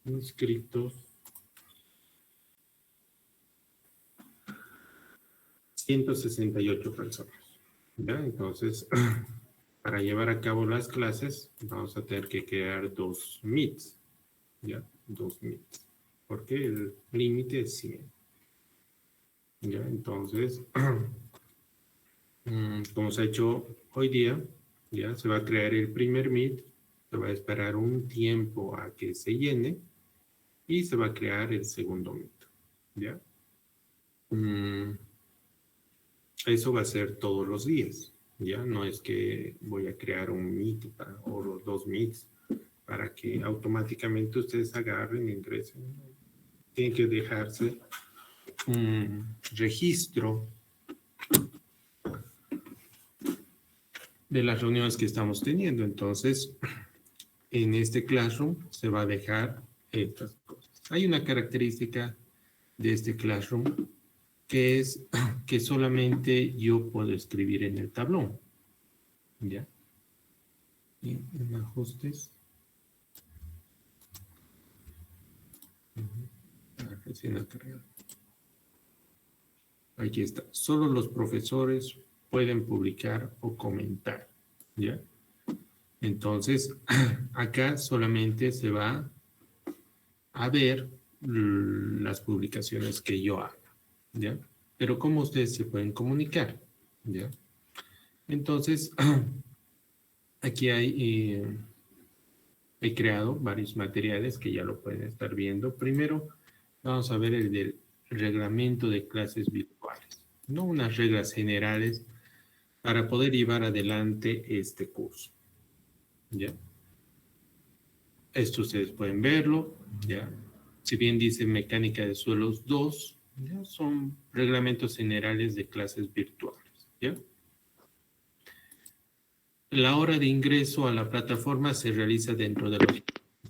inscritos 168 personas. ¿Ya? Entonces, para llevar a cabo las clases, vamos a tener que crear 2 Meets. ¿Ya? 2 Meets. Porque el límite es 100. ¿Ya? Entonces, como se ha hecho hoy día, ya se va a crear el primer Meet, se va a esperar un tiempo a que se llene y se va a crear el segundo Meet. ¿Ya? Eso va a ser todos los días. Ya no es que voy a crear un Meet o los 2 Meets para que automáticamente ustedes agarren e ingresen. Tienen que dejarse un registro de las reuniones que estamos teniendo. Entonces, en este Classroom se va a dejar estas cosas. Hay una característica de este Classroom que es que solamente yo puedo escribir en el tablón. ¿Ya? Y en ajustes. Recién ha cargado. Aquí está. Solo los profesores pueden publicar o comentar. ¿Ya? Entonces, acá solamente se va a ver las publicaciones que yo haga. ¿Ya? Pero cómo ustedes se pueden comunicar. ¿Ya? Entonces, aquí he creado varios materiales que ya lo pueden estar viendo. Primero, vamos a ver el del reglamento de clases virtuales, no unas reglas generales para poder llevar adelante este curso. ¿Ya? Esto ustedes pueden verlo, ¿ya? Si bien dice mecánica de suelos 2, ¿ya? Son reglamentos generales de clases virtuales, ¿ya? La hora de ingreso a la plataforma se realiza dentro de los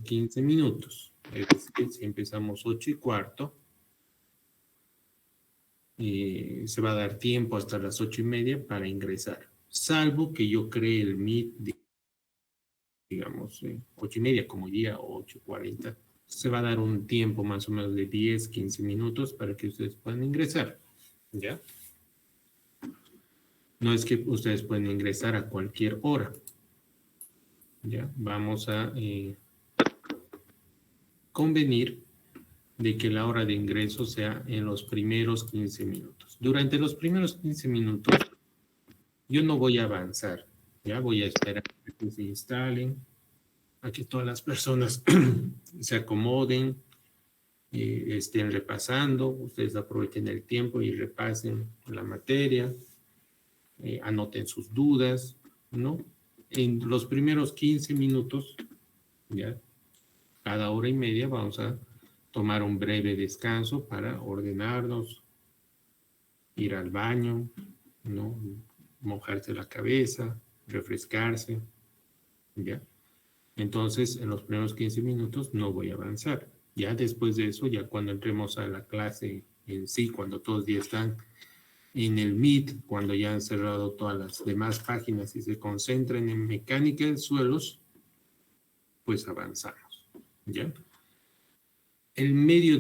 15 minutos. Es decir, si empezamos 8:15, se va a dar tiempo hasta las 8:30 para ingresar. Salvo que yo cree el Meet, digamos, 8:30 como día o 8:40. Se va a dar un tiempo más o menos de 10, 15 minutos para que ustedes puedan ingresar. ¿Ya? No es que ustedes pueden ingresar a cualquier hora. ¿Ya? Vamos a convenir de que la hora de ingreso sea en los primeros 15 minutos. Durante los primeros 15 minutos, yo no voy a avanzar. Ya voy a esperar a que se instalen, a que todas las personas se acomoden, estén repasando. Ustedes aprovechen el tiempo y repasen la materia, anoten sus dudas, ¿no? En los primeros 15 minutos, ya, cada hora y media vamos a tomar un breve descanso para ordenarnos, ir al baño, ¿no? Mojarse la cabeza, refrescarse, ¿ya? Entonces, en los primeros 15 minutos no voy a avanzar. Ya después de eso, ya cuando entremos a la clase en sí, cuando todos ya están en el Meet, cuando ya han cerrado todas las demás páginas y se concentren en mecánica de suelos, pues avanzamos, ¿ya? El medio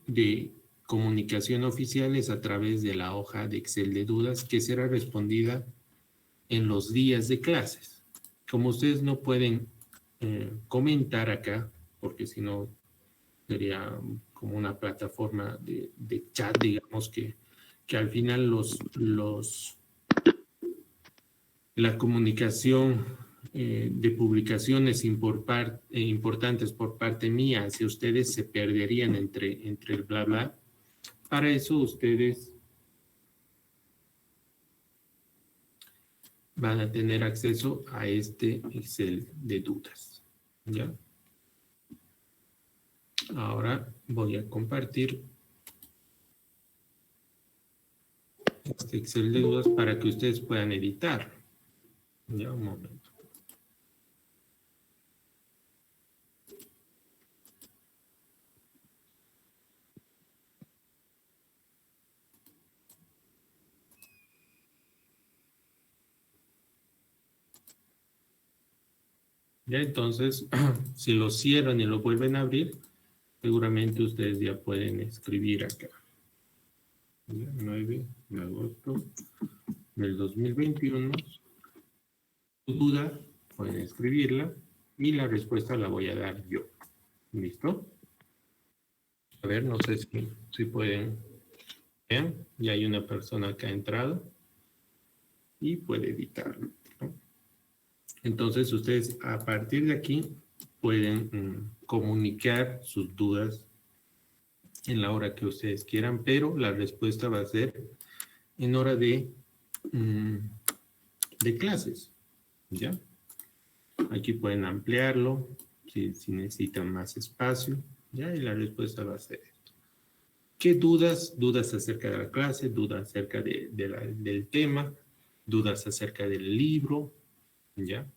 de comunicación oficial es a través de la hoja de Excel de dudas que será respondida en los días de clases. Como ustedes no pueden comentar acá, porque si no sería como una plataforma de chat, digamos, que al final la comunicación de publicaciones importantes por parte mía hacia ustedes se perderían entre el bla bla. Para eso ustedes van a tener acceso a este Excel de dudas. ¿Ya? Ahora voy a compartir este Excel de dudas para que ustedes puedan editar. Ya, un momento. Ya, entonces, si lo cierran y lo vuelven a abrir, Seguramente ustedes ya pueden escribir acá. 9 de agosto del 2021. Tu duda, pueden escribirla y la respuesta la voy a dar yo. ¿Listo? A ver, no sé si pueden. Vean, ya hay una persona que ha entrado y puede editarlo, ¿no? Entonces, ustedes a partir de aquí pueden comunicar sus dudas en la hora que ustedes quieran, pero la respuesta va a ser en hora mm, de clases, ¿ya? Aquí pueden ampliarlo si necesitan más espacio, ¿ya? Y la respuesta va a ser esto. ¿Qué dudas? Dudas acerca de la clase, dudas acerca del tema, dudas acerca del libro, ¿ya?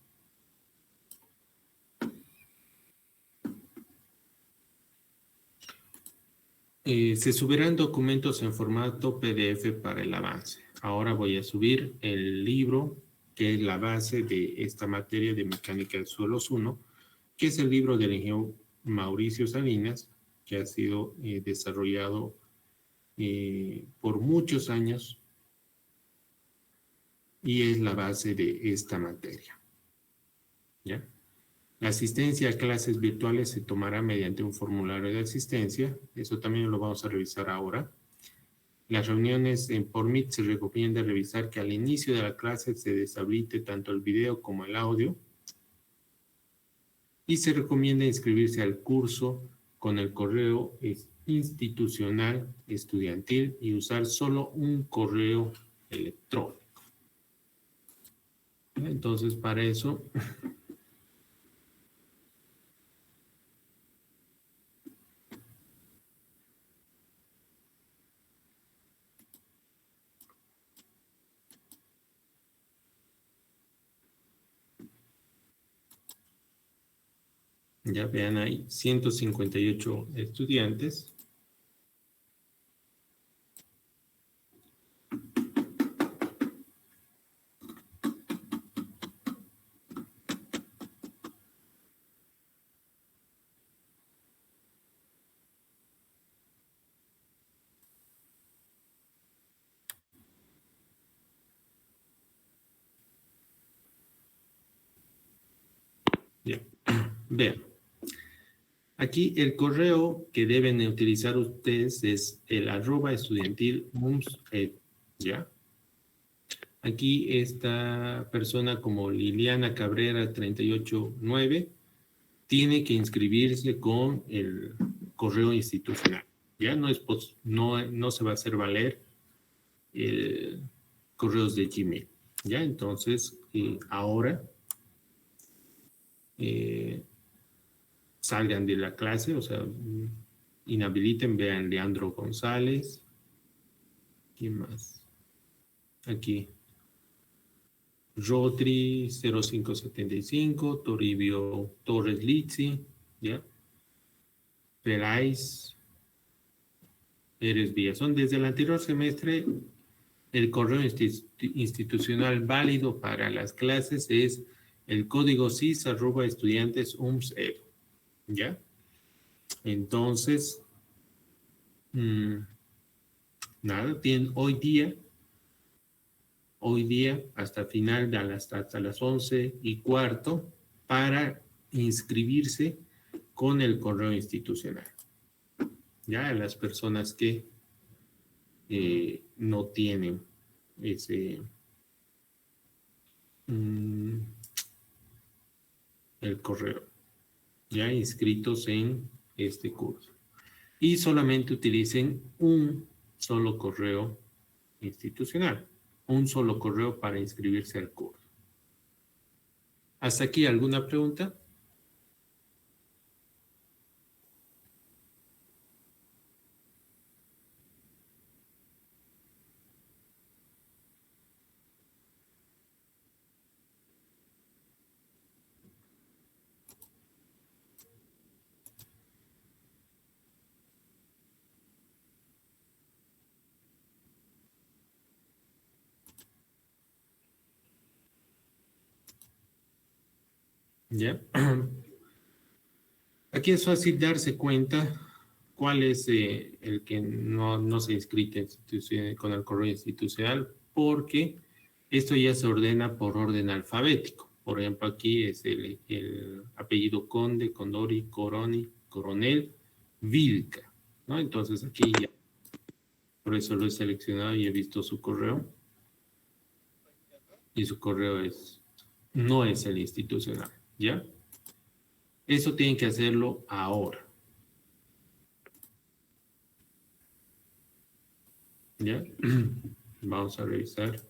Se subirán documentos en formato PDF para el avance. Ahora voy a subir el libro, que es la base de esta materia de Mecánica de Suelos 1, que es el libro del ingeniero Mauricio Salinas, que ha sido desarrollado por muchos años y es la base de esta materia, ¿ya? La asistencia a clases virtuales se tomará mediante un formulario de asistencia. Eso también lo vamos a revisar ahora. Las reuniones por Meet se recomienda revisar que al inicio de la clase se deshabilite tanto el video como el audio. Y se recomienda inscribirse al curso con el correo institucional estudiantil y usar solo un correo electrónico. Entonces, para eso ya vean ahí, 158 estudiantes. Ya, vean. Aquí el correo que deben utilizar ustedes es el @estudiantil_mums_ed, ¿ya? Aquí esta persona como Liliana Cabrera 389 tiene que inscribirse con el correo institucional. Ya no se va a hacer valer el correos de Gmail. Ya, entonces ahora salgan de la clase, o sea, inhabiliten, vean Leandro González. ¿Quién más? Aquí. Rotri 0575, Toribio Torres Lizzi, ¿ya? Peláez, Pérez Villazón. Desde el anterior semestre, el correo institucional válido para las clases es el código cis@estudiantes_ums.edu, ¿ya? Entonces, nada, tienen hoy día hasta final hasta las 11:15 para inscribirse con el correo institucional. Ya las personas que no tienen ese el correo, ya inscritos en este curso. Y solamente utilicen un solo correo institucional, un solo correo para inscribirse al curso. ¿Hasta aquí alguna pregunta? ¿Ya? Aquí es fácil darse cuenta ¿Cuál es el que no se inscrite con el correo institucional? Porque esto ya se ordena por orden alfabético. Por ejemplo, aquí es el apellido Conde, Condori, Coroni, Coronel, Vilca, ¿no? Entonces aquí ya, por eso lo he seleccionado y he visto su correo. Y su correo no es el institucional, ¿ya? Eso tienen que hacerlo ahora. ¿Ya? Vamos a revisar.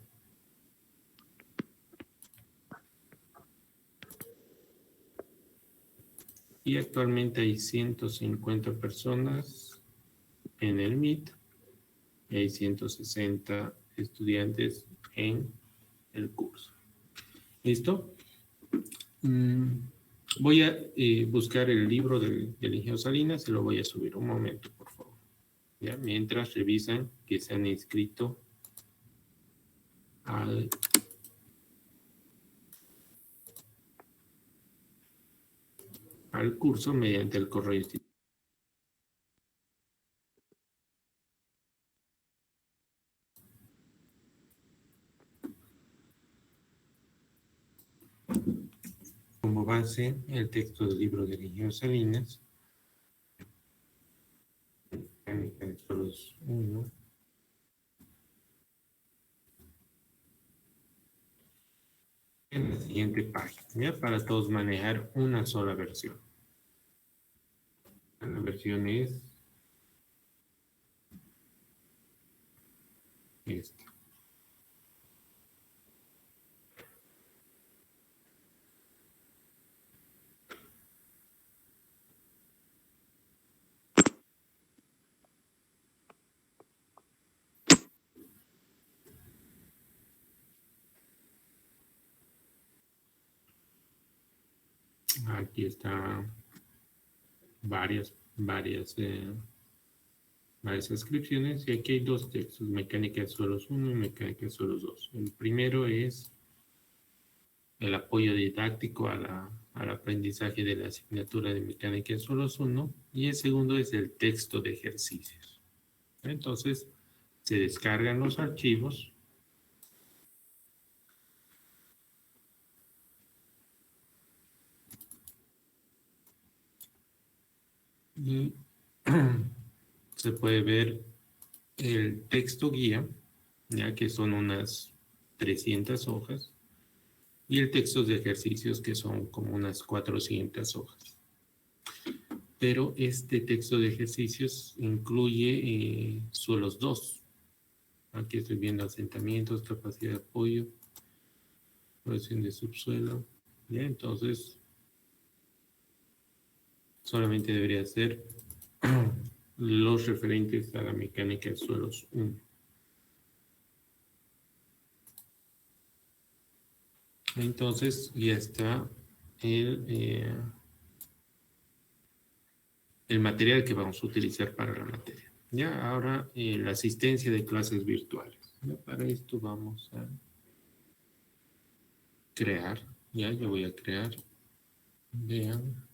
Y actualmente hay 150 personas en el Meet y hay 160 estudiantes en el curso. ¿Listo? Voy a buscar el libro del ingeniero Salinas, se lo voy a subir un momento, por favor. ¿Ya? Mientras revisan que se han inscrito al curso mediante el correo institucional. Como base el texto del libro del ingeniero Salinas, mecánica de suelos 1, en la siguiente página, ¿ya? Para todos manejar una sola versión. La versión es esta. Aquí está varias inscripciones y aquí hay dos textos, mecánica de suelos 1 y mecánica de suelos 2. El primero es el apoyo didáctico al aprendizaje de la asignatura de mecánica de suelos 1 y el segundo es el texto de ejercicios. Entonces, se descargan los archivos y se puede ver el texto guía, ya que son unas 300 hojas, y el texto de ejercicios, que son como unas 400 hojas. Pero este texto de ejercicios incluye suelos 2. Aquí estoy viendo asentamientos, capacidad de apoyo, presión de subsuelo. ¿Ya? Entonces, solamente debería ser los referentes a la mecánica de suelos 1. Entonces, ya está el material que vamos a utilizar para la materia. Ya, ahora la asistencia de clases virtuales. Ya, para esto vamos a crear. Ya, yo voy a crear. Vean,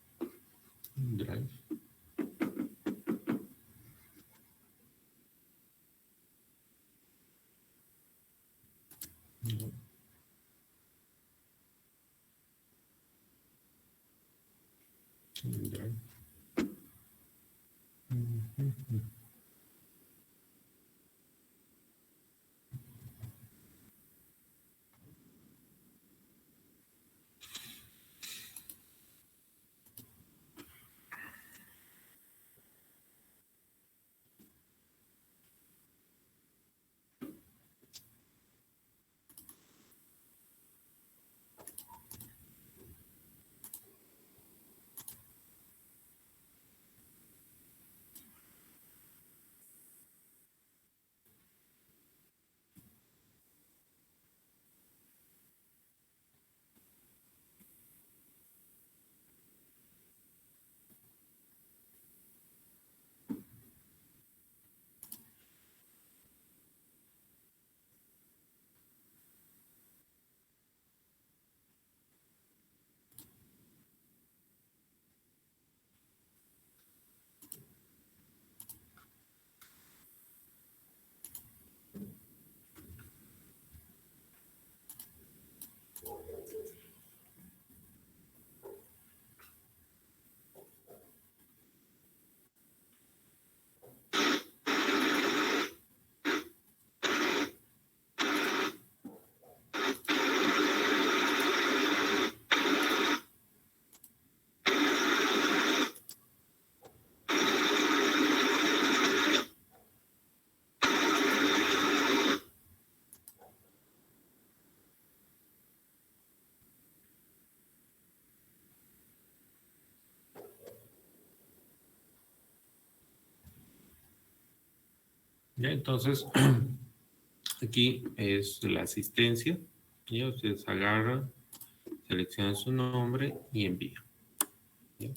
Drive. No. Drive. Ya, entonces, aquí es la asistencia. Ya, ustedes agarran, seleccionan su nombre y envían. ¿Ya?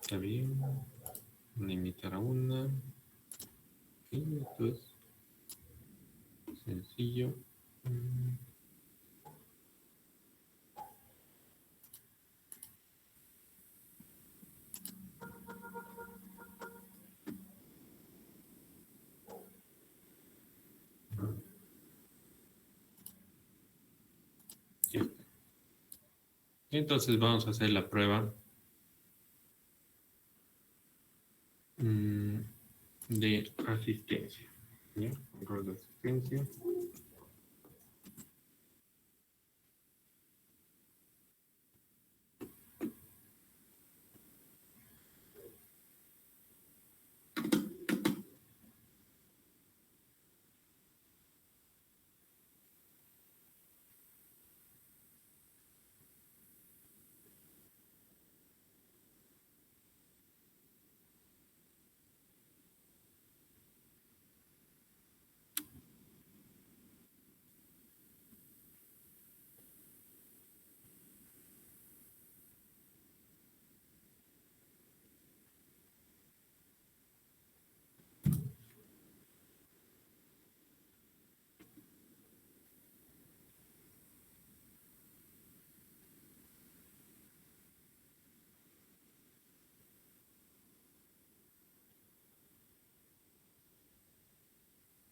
Está bien. Limitar a una. Ok, esto es sencillo. Ya. Entonces vamos a hacer la prueba de asistencia. ¿Ya? Control de asistencia.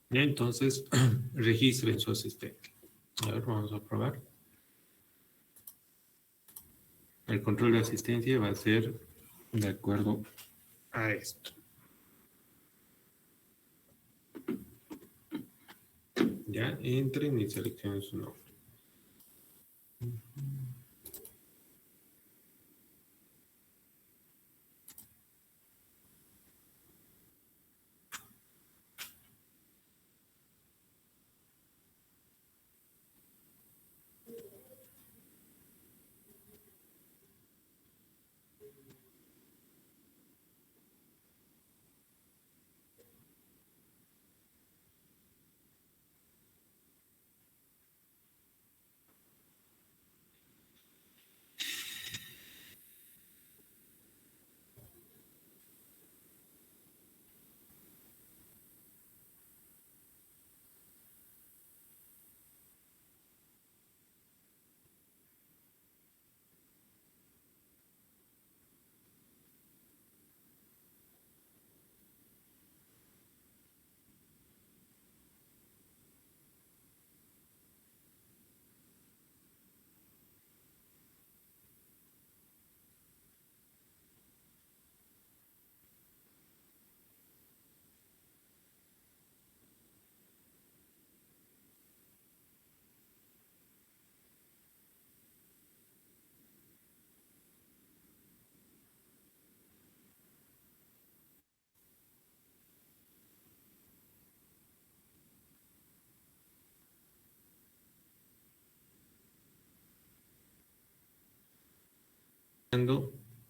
Ya, entonces registren su asistente. A ver, vamos a probar. El control de asistencia va a ser de acuerdo a esto. Ya, entren y seleccionen su nombre.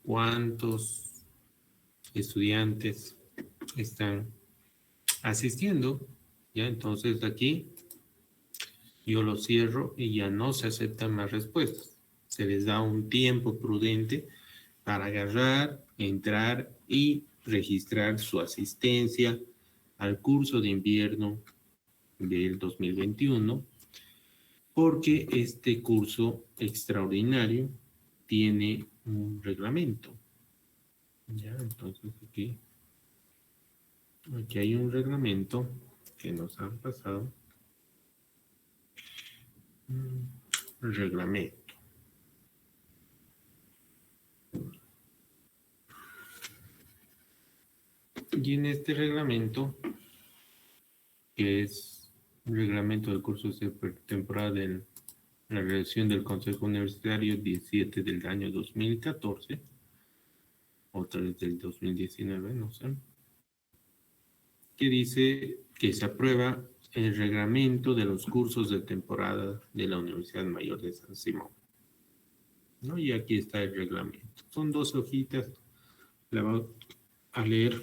¿Cuántos estudiantes están asistiendo? Ya, entonces aquí yo lo cierro y ya no se aceptan más respuestas. Se les da un tiempo prudente para agarrar, entrar y registrar su asistencia al curso de invierno del 2021, porque este curso extraordinario tiene un reglamento. Ya, entonces aquí hay un reglamento que nos han pasado. Reglamento. Y en este reglamento, que es un reglamento del curso de temporada de la relación del Consejo Universitario 17 del año 2014, otra vez del 2019, no sé, que dice que se aprueba el reglamento de los cursos de temporada de la Universidad Mayor de San Simón. ¿No? Y aquí está el reglamento. Son 2 hojitas, la voy a leer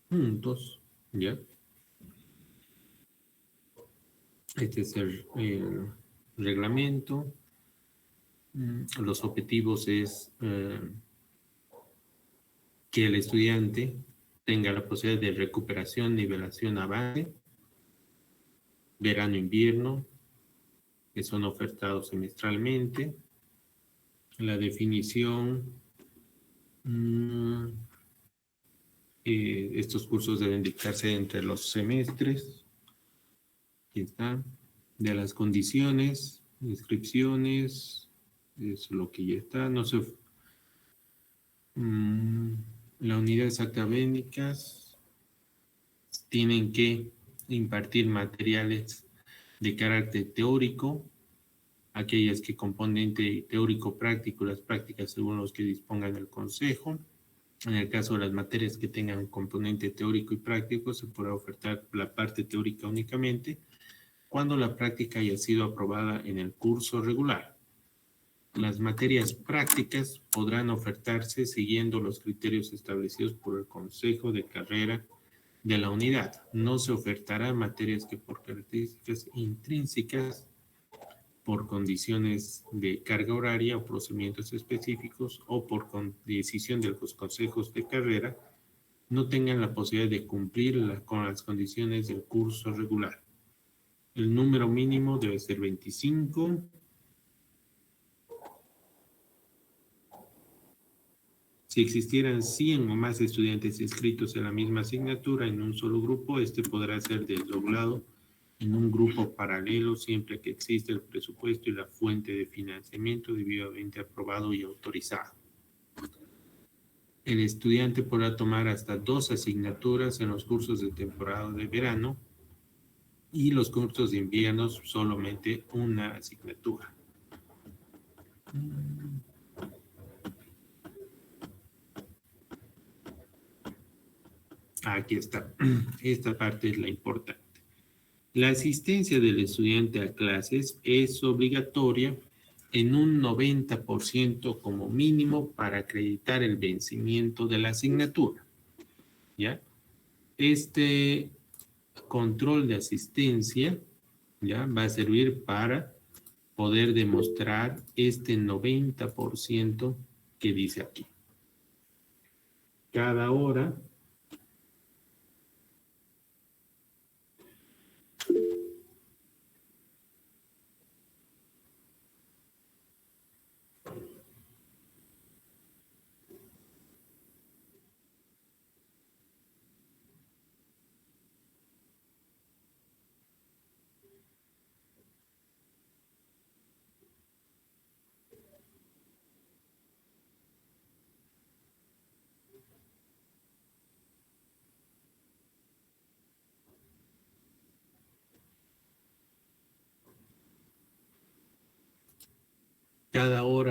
puntos, ¿ya? Este es el reglamento. Los objetivos es que el estudiante tenga la posibilidad de recuperación, nivelación, avance, verano-invierno, que son ofertados semestralmente. La definición, estos cursos deben dictarse entre los semestres. Aquí está. De las condiciones, inscripciones, es lo que ya está. No sé. Las unidades académicas tienen que impartir materiales de carácter teórico, aquellas que componente teórico práctico, las prácticas según los que dispongan el consejo. En el caso de las materias que tengan componente teórico y práctico, se podrá ofertar la parte teórica únicamente cuando la práctica haya sido aprobada en el curso regular. Las materias prácticas podrán ofertarse siguiendo los criterios establecidos por el Consejo de Carrera de la unidad. No se ofertarán materias que por características intrínsecas, por condiciones de carga horaria o procedimientos específicos o por decisión de los consejos de carrera, no tengan la posibilidad de cumplir con las condiciones del curso regular. El número mínimo debe ser 25. Si existieran 100 o más estudiantes inscritos en la misma asignatura en un solo grupo, este podrá ser desdoblado en un grupo paralelo siempre que exista el presupuesto y la fuente de financiamiento debidamente aprobado y autorizado. El estudiante podrá tomar hasta 2 asignaturas en los cursos de temporada de verano y los cursos de invierno solamente una asignatura. Aquí está. Esta parte es la importante. La asistencia del estudiante a clases es obligatoria en un 90% como mínimo para acreditar el vencimiento de la asignatura. ¿Ya? Este control de asistencia, ¿ya?, va a servir para poder demostrar este 90% que dice aquí. Cada hora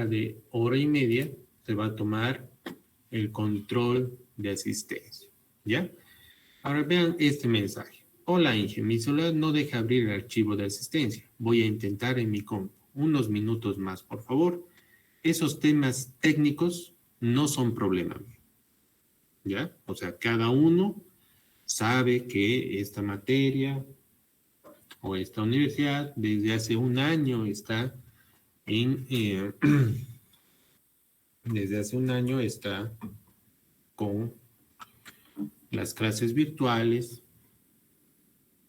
de hora y media se va a tomar el control de asistencia, ¿ya? Ahora vean este mensaje. Hola Inge, mi celular no deja abrir el archivo de asistencia. Voy a intentar en mi compu. Unos minutos más, por favor. Esos temas técnicos no son problema mío, ¿ya? O sea, cada uno sabe que esta materia o esta universidad desde hace un año está desde hace un año está con las clases virtuales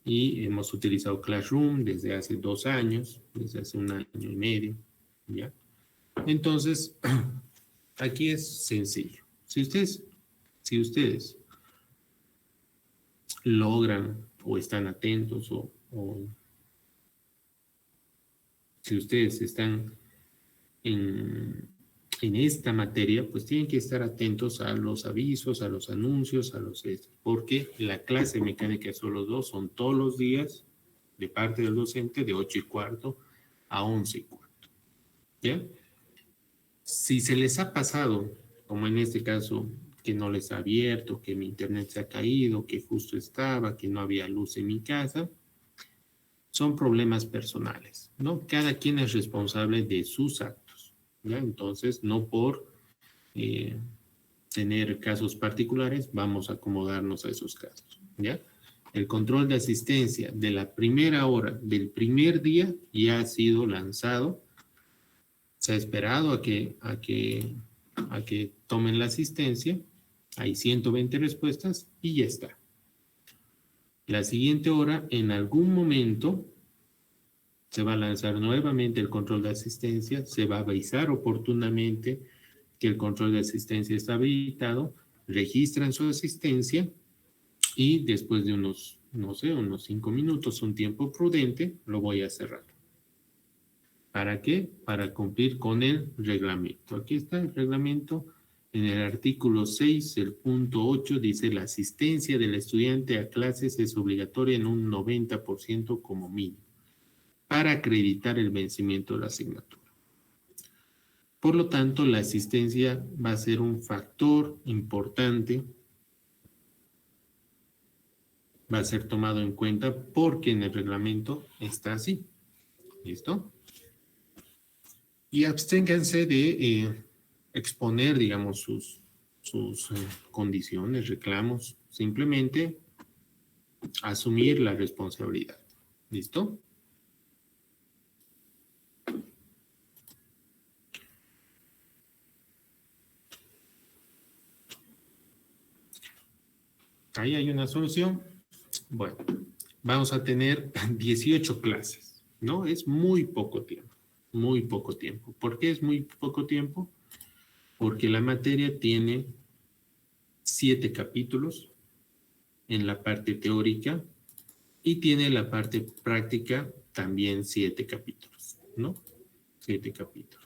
y hemos utilizado Classroom desde hace 2 años, desde hace un año y medio, ¿ya? Entonces, aquí es sencillo. Si ustedes logran o están atentos o si ustedes están en esta materia, pues tienen que estar atentos a los avisos, a los anuncios, porque la clase mecánica de solo 2 son todos los días de parte del docente de 8:15 a 11:15. ¿Ya? Si se les ha pasado, como en este caso, que no les ha abierto, que mi internet se ha caído, que justo estaba, que no había luz en mi casa, son problemas personales, ¿no? Cada quien es responsable de sus actos, ¿ya? Entonces, no por tener casos particulares, vamos a acomodarnos a esos casos, ¿ya? El control de asistencia de la primera hora del primer día ya ha sido lanzado. Se ha esperado a que tomen la asistencia. Hay 120 respuestas y ya está. La siguiente hora, en algún momento, se va a lanzar nuevamente el control de asistencia. Se va a avisar oportunamente que el control de asistencia está habilitado. Registran su asistencia y después de unos, no sé, unos 5 minutos, un tiempo prudente, lo voy a cerrar. ¿Para qué? Para cumplir con el reglamento. Aquí está el reglamento. En el artículo 6, el punto 8, dice la asistencia del estudiante a clases es obligatoria en un 90% como mínimo para acreditar el vencimiento de la asignatura. Por lo tanto, la asistencia va a ser un factor importante, va a ser tomado en cuenta porque en el reglamento está así. ¿Listo? Y absténganse de exponer, digamos, sus condiciones, reclamos, simplemente asumir la responsabilidad. ¿Listo? Ahí hay una solución. Bueno, vamos a tener 18 clases, ¿no? Es muy poco tiempo, muy poco tiempo. ¿Por qué es muy poco tiempo? Porque la materia tiene 7 capítulos en la parte teórica y tiene la parte práctica también 7 capítulos, ¿no? 7 capítulos.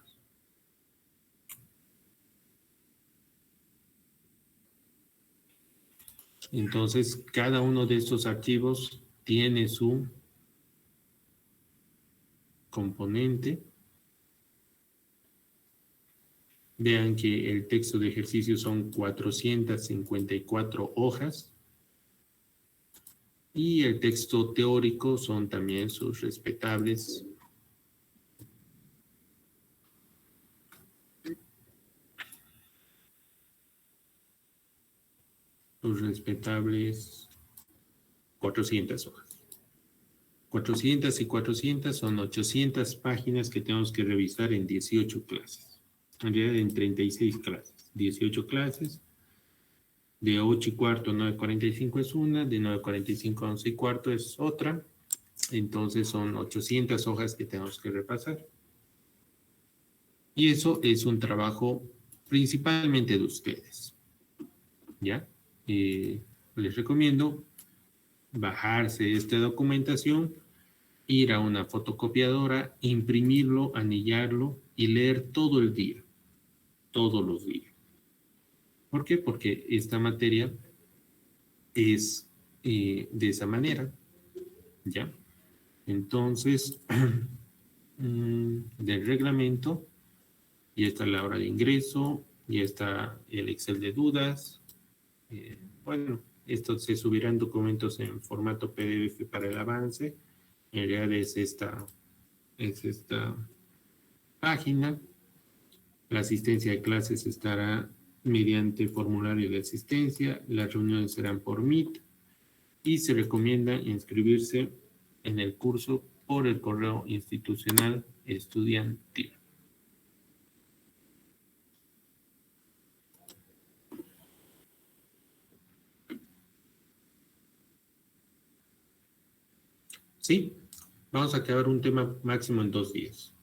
Entonces, cada uno de estos archivos tiene su componente. Vean que el texto de ejercicio son 454 hojas y el texto teórico son también sus respetables 400 hojas. 400 y 400 son 800 páginas que tenemos que revisar en 18 clases. En realidad en 36 clases. 18 clases. De 8:15 a 9:45 es una, de 9:45 a 11:15 es otra. Entonces son 800 hojas que tenemos que repasar. Y eso es un trabajo principalmente de ustedes. ¿Ya? Les recomiendo bajarse esta documentación, ir a una fotocopiadora, imprimirlo, anillarlo y leer todo el día, todos los días. ¿Por qué? Porque esta materia es de esa manera, ¿ya? Entonces, del reglamento, ya está la hora de ingreso, ya está el Excel de dudas. Bueno, esto se subirán documentos en formato PDF para el avance. En realidad es esta página. La asistencia de clases estará mediante formulario de asistencia. Las reuniones serán por Meet y se recomienda inscribirse en el curso por el correo institucional estudiantil. ¿Sí? Vamos a acabar un tema máximo en 2 días.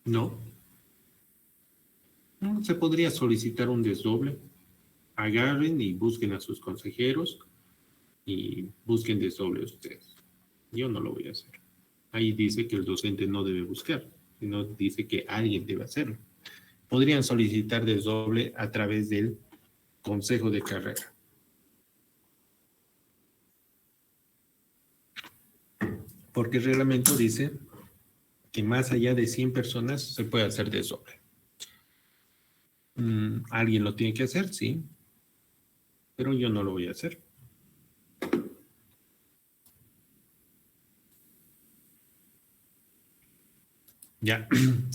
¿No? Se podría solicitar un desdoble. Agarren y busquen a sus consejeros y busquen desdoble ustedes. Yo no lo voy a hacer. Ahí dice que el docente no debe buscar, sino dice que alguien debe hacerlo. Podrían solicitar desdoble a través del consejo de carrera. Porque el reglamento dice que más allá de 100 personas se puede hacer desdoble. ¿Alguien lo tiene que hacer? Sí. Pero yo no lo voy a hacer. Ya,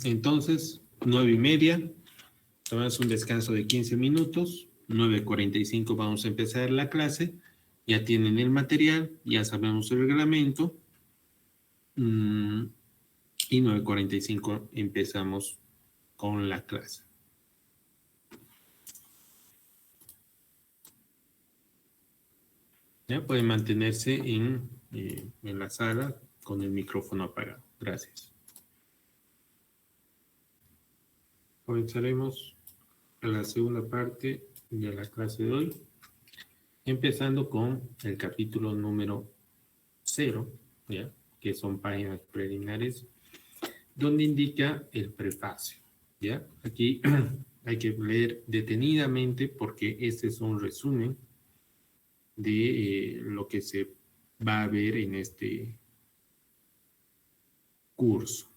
entonces, 9:30, tomamos un descanso de 15 minutos, 9:45 vamos a empezar la clase, ya tienen el material, ya sabemos el reglamento, y 9:45 empezamos con la clase. Ya pueden mantenerse en la sala con el micrófono apagado. Gracias. Comenzaremos la segunda parte de la clase de hoy, empezando con el capítulo número 0, ¿ya? Que son páginas preliminares, donde indica el prefacio. ¿Ya? Aquí hay que leer detenidamente porque este es un resumen de lo que se va a ver en este curso.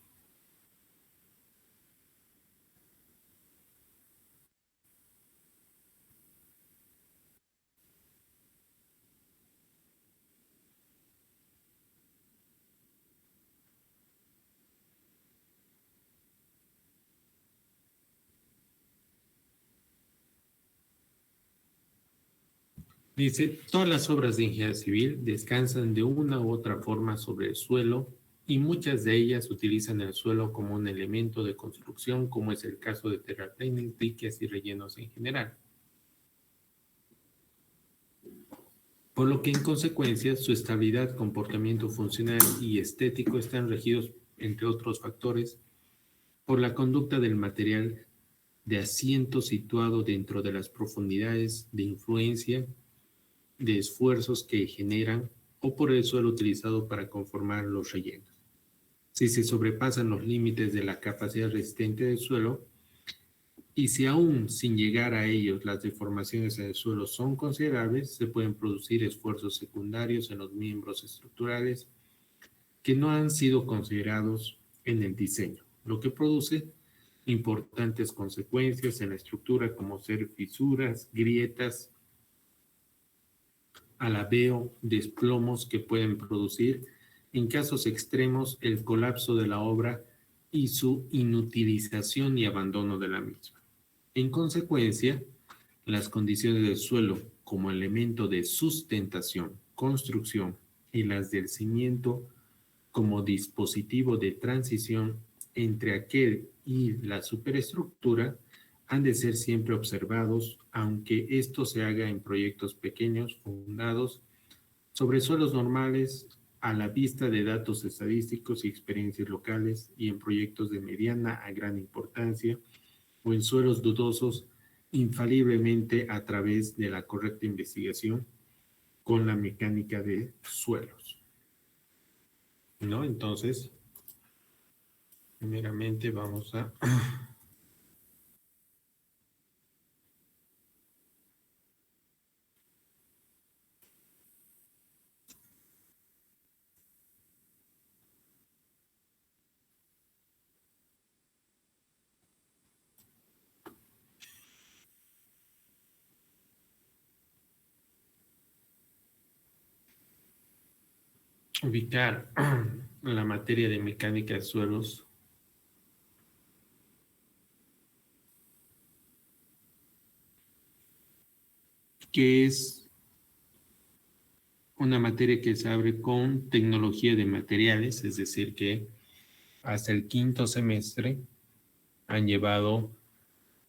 Dice, todas las obras de ingeniería civil descansan de una u otra forma sobre el suelo y muchas de ellas utilizan el suelo como un elemento de construcción, como es el caso de terraplenes, diques y rellenos en general. Por lo que en consecuencia su estabilidad, comportamiento funcional y estético están regidos, entre otros factores, por la conducta del material de asiento situado dentro de las profundidades de influencia de esfuerzos que generan o por el suelo utilizado para conformar los rellenos. Si se sobrepasan los límites de la capacidad resistente del suelo y si aún sin llegar a ellos las deformaciones en el suelo son considerables, se pueden producir esfuerzos secundarios en los miembros estructurales que no han sido considerados en el diseño, lo que produce importantes consecuencias en la estructura como ser fisuras, grietas, alabeo, desplomos que pueden producir, en casos extremos, el colapso de la obra y su inutilización y abandono de la misma. En consecuencia, las condiciones del suelo como elemento de sustentación, construcción y las del cimiento como dispositivo de transición entre aquel y la superestructura han de ser siempre observados, aunque esto se haga en proyectos pequeños fundados sobre suelos normales a la vista de datos estadísticos y experiencias locales y en proyectos de mediana a gran importancia o en suelos dudosos infaliblemente a través de la correcta investigación con la mecánica de suelos. ¿No? Entonces, primeramente vamos a ubicar la materia de mecánica de suelos, que es una materia que se abre con tecnología de materiales, es decir, que hasta el quinto semestre han llevado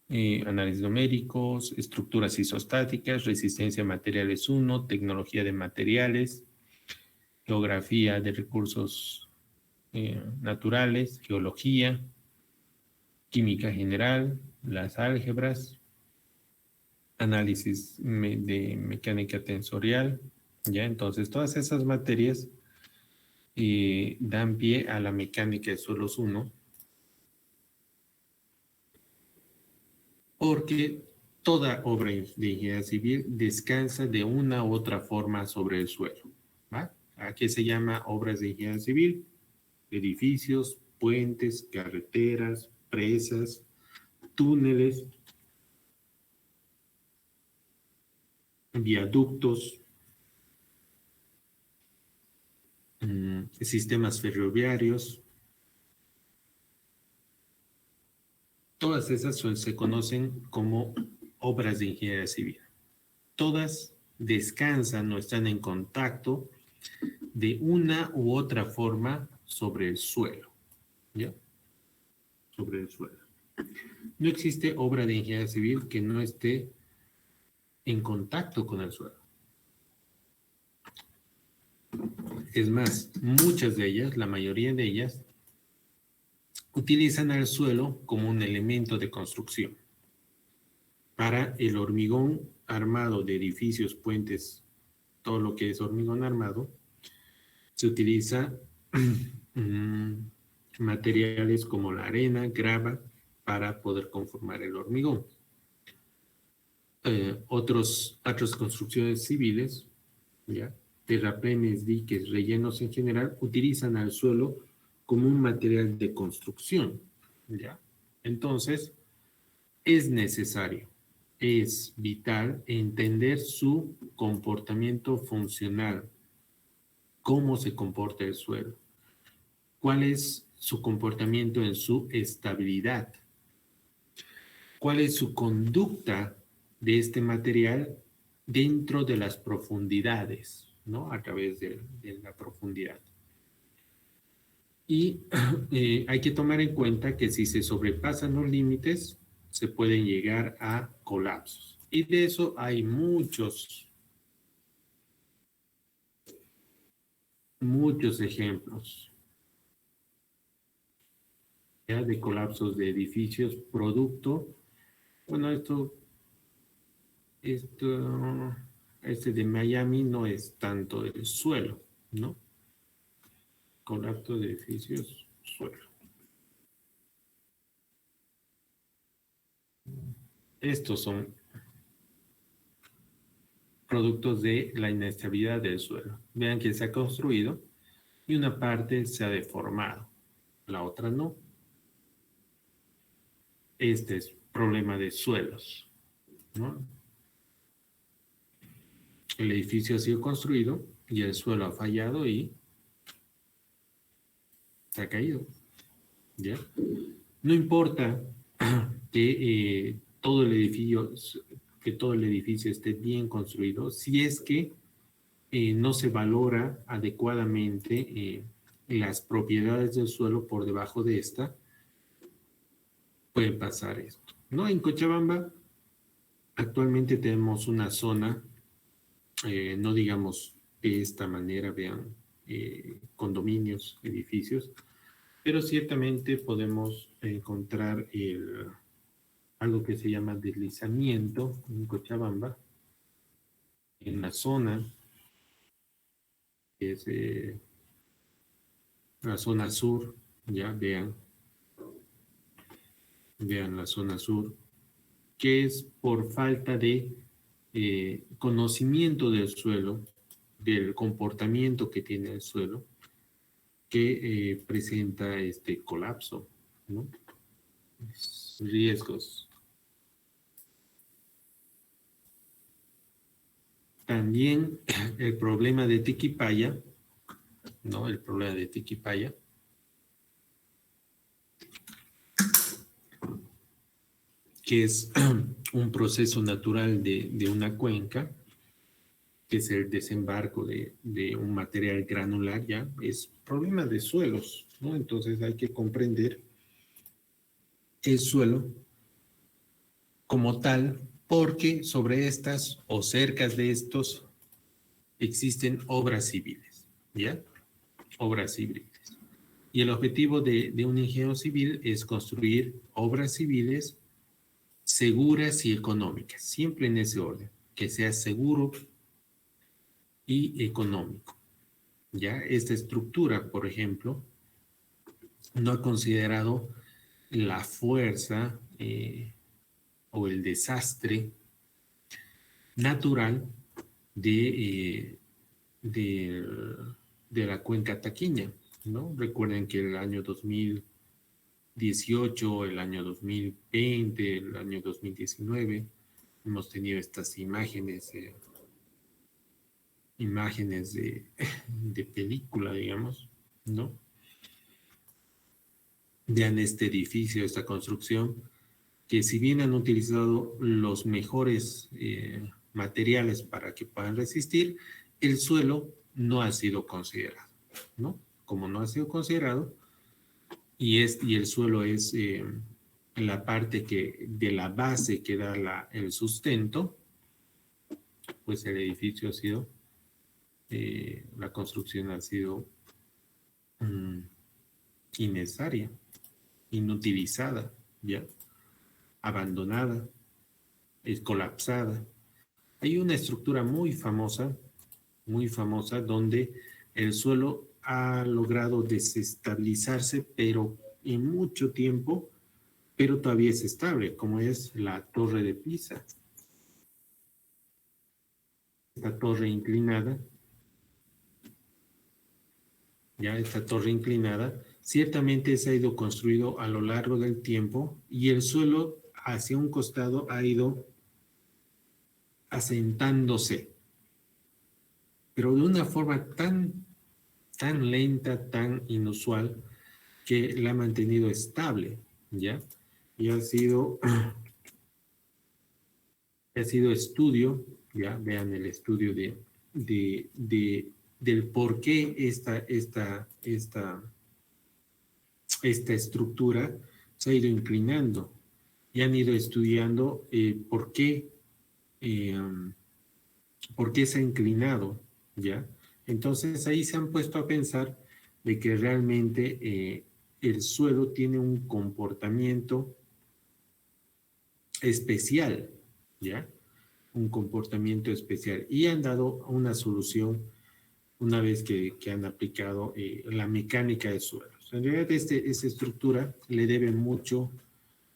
análisis numéricos, estructuras isostáticas, resistencia a materiales 1, tecnología de materiales, geografía de recursos naturales, geología, química general, las álgebras, análisis de mecánica tensorial, ¿ya? Entonces, todas esas materias dan pie a la mecánica de suelos 1, porque toda obra de ingeniería civil descansa de una u otra forma sobre el suelo, ¿va? ¿A qué se llama obras de ingeniería civil? Edificios, puentes, carreteras, presas, túneles, viaductos, sistemas ferroviarios, Todas esas se conocen como obras de ingeniería civil. Todas descansan o están en contacto de una u otra forma sobre el suelo, ¿ya? Sobre el suelo. No existe obra de ingeniería civil que no esté en contacto con el suelo. Es más, muchas de ellas, la mayoría de ellas, utilizan al suelo como un elemento de construcción. Para el hormigón armado de edificios, puentes, todo lo que es hormigón armado, se utiliza materiales como la arena, grava, para poder conformar el hormigón. Otras construcciones civiles, ¿ya? Terraplenes, diques, rellenos en general, utilizan al suelo como un material de construcción, ¿ya? Entonces, es necesario, es vital entender su comportamiento funcional, cómo se comporta el suelo, cuál es su comportamiento en su estabilidad, cuál es su conducta de este material dentro de las profundidades, ¿no? A través de la profundidad. Y hay que tomar en cuenta que si se sobrepasan los límites, se pueden llegar a colapsos. Y de eso hay muchos ejemplos, ¿ya? De colapsos de edificios producto. Bueno, este de Miami no es tanto el suelo, ¿no? Colapso de edificios, suelo. Estos son productos de la inestabilidad del suelo. Vean que se ha construido y una parte se ha deformado, la otra no. Este es problema de suelos, ¿no? El edificio ha sido construido y el suelo ha fallado y se ha caído, ¿ya? No importa todo el edificio, que todo el edificio esté bien construido, si es que no se valora adecuadamente las propiedades del suelo por debajo de esta, puede pasar esto, ¿no? En Cochabamba actualmente tenemos una zona, no digamos de esta manera, vean, condominios, edificios, pero ciertamente podemos encontrar algo que se llama deslizamiento en Cochabamba, en la zona, que es la zona sur, ya vean la zona sur, que es por falta de conocimiento del suelo, del comportamiento que tiene el suelo, que presenta este colapso, ¿no? Riesgos. También el problema de Tiquipaya, ¿no? El problema de Tiquipaya, que es un proceso natural de una cuenca, que es el desembarco de un material granular, ya es problema de suelos, ¿no? Entonces hay que comprender el suelo como tal, porque sobre estas o cerca de estos existen obras civiles, ¿ya? Obras civiles. Y el objetivo de un ingeniero civil es construir obras civiles seguras y económicas, siempre en ese orden, que sea seguro y económico. ¿Ya? Esta estructura, por ejemplo, no ha considerado la fuerza o el desastre natural de, de la cuenca taqueña, ¿no? Recuerden que el año 2018, el año 2020, el año 2019, hemos tenido estas imágenes de película, digamos, ¿no? Vean este edificio, esta construcción, que si bien han utilizado los mejores materiales para que puedan resistir, el suelo no ha sido considerado, ¿no? Como no ha sido considerado y el suelo es la parte de la base que da el sustento, pues el edificio ha sido, la construcción ha sido innecesaria, inutilizada, ¿ya? Abandonada, colapsada. Hay una estructura muy famosa, donde el suelo ha logrado desestabilizarse, pero en mucho tiempo, pero todavía es estable, como es la Torre de Pisa. Esta torre inclinada, ciertamente se ha ido construido a lo largo del tiempo y el suelo hacia un costado ha ido asentándose, pero de una forma tan lenta, tan inusual, que la ha mantenido estable, ¿ya? Y ha sido estudio, ya vean el estudio del por qué esta estructura se ha ido inclinando y han ido estudiando eh, por qué se ha inclinado, ¿ya? Entonces ahí se han puesto a pensar de que realmente el suelo tiene un comportamiento especial, ¿ya? Un comportamiento especial. Y han dado una solución una vez que han aplicado la mecánica de suelos. En realidad esta estructura le debe mucho,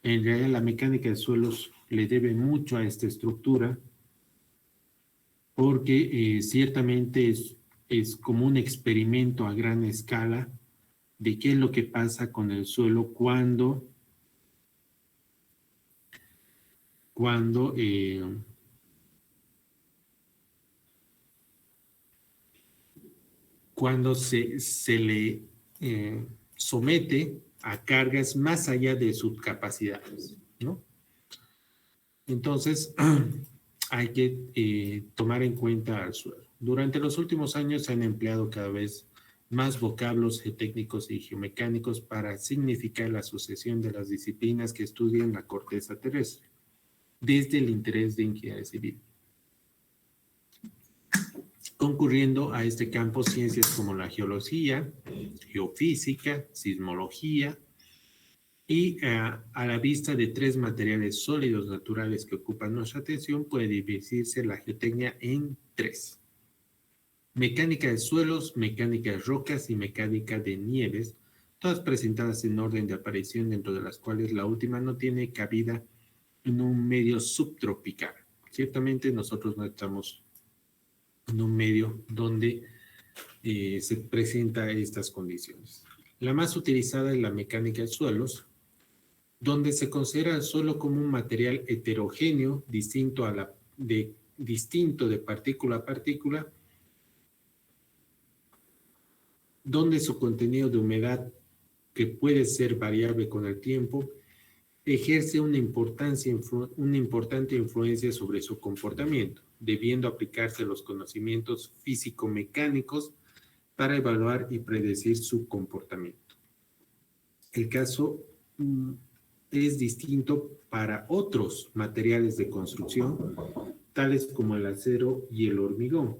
en realidad la mecánica de suelos le debe mucho a esta estructura, porque ciertamente es como un experimento a gran escala de qué es lo que pasa con el suelo cuando se le somete a cargas más allá de sus capacidades, ¿no? Entonces, hay que tomar en cuenta al suelo. Durante los últimos años se han empleado cada vez más vocablos geotécnicos y geomecánicos para significar la sucesión de las disciplinas que estudian la corteza terrestre, desde el interés de ingeniería civil, concurriendo a este campo ciencias como la geología, geofísica, sismología, y a la vista de tres materiales sólidos naturales que ocupan nuestra atención, puede dividirse la geotecnia en tres: mecánica de suelos, mecánica de rocas y mecánica de nieves, todas presentadas en orden de aparición, dentro de las cuales la última no tiene cabida en un medio subtropical. Ciertamente nosotros no estamos en un medio donde se presentan estas condiciones. La más utilizada es la mecánica de suelos, donde se considera el suelo como un material heterogéneo, distinto de partícula a partícula, donde su contenido de humedad, que puede ser variable con el tiempo, ejerce una importante influencia sobre su comportamiento, debiendo aplicarse los conocimientos físico-mecánicos para evaluar y predecir su comportamiento. El caso es distinto para otros materiales de construcción, tales como el acero y el hormigón,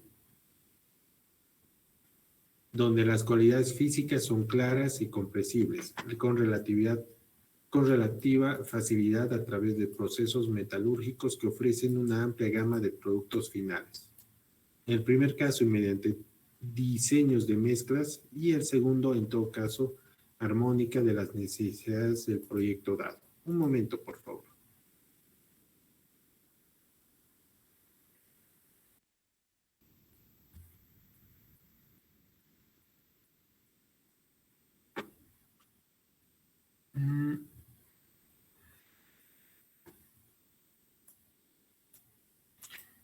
donde las cualidades físicas son claras y compresibles, con relativa facilidad a través de procesos metalúrgicos que ofrecen una amplia gama de productos finales. En el primer caso, mediante diseños de mezclas, y el segundo, en todo caso, armónica de las necesidades del proyecto dado. Un momento, por favor.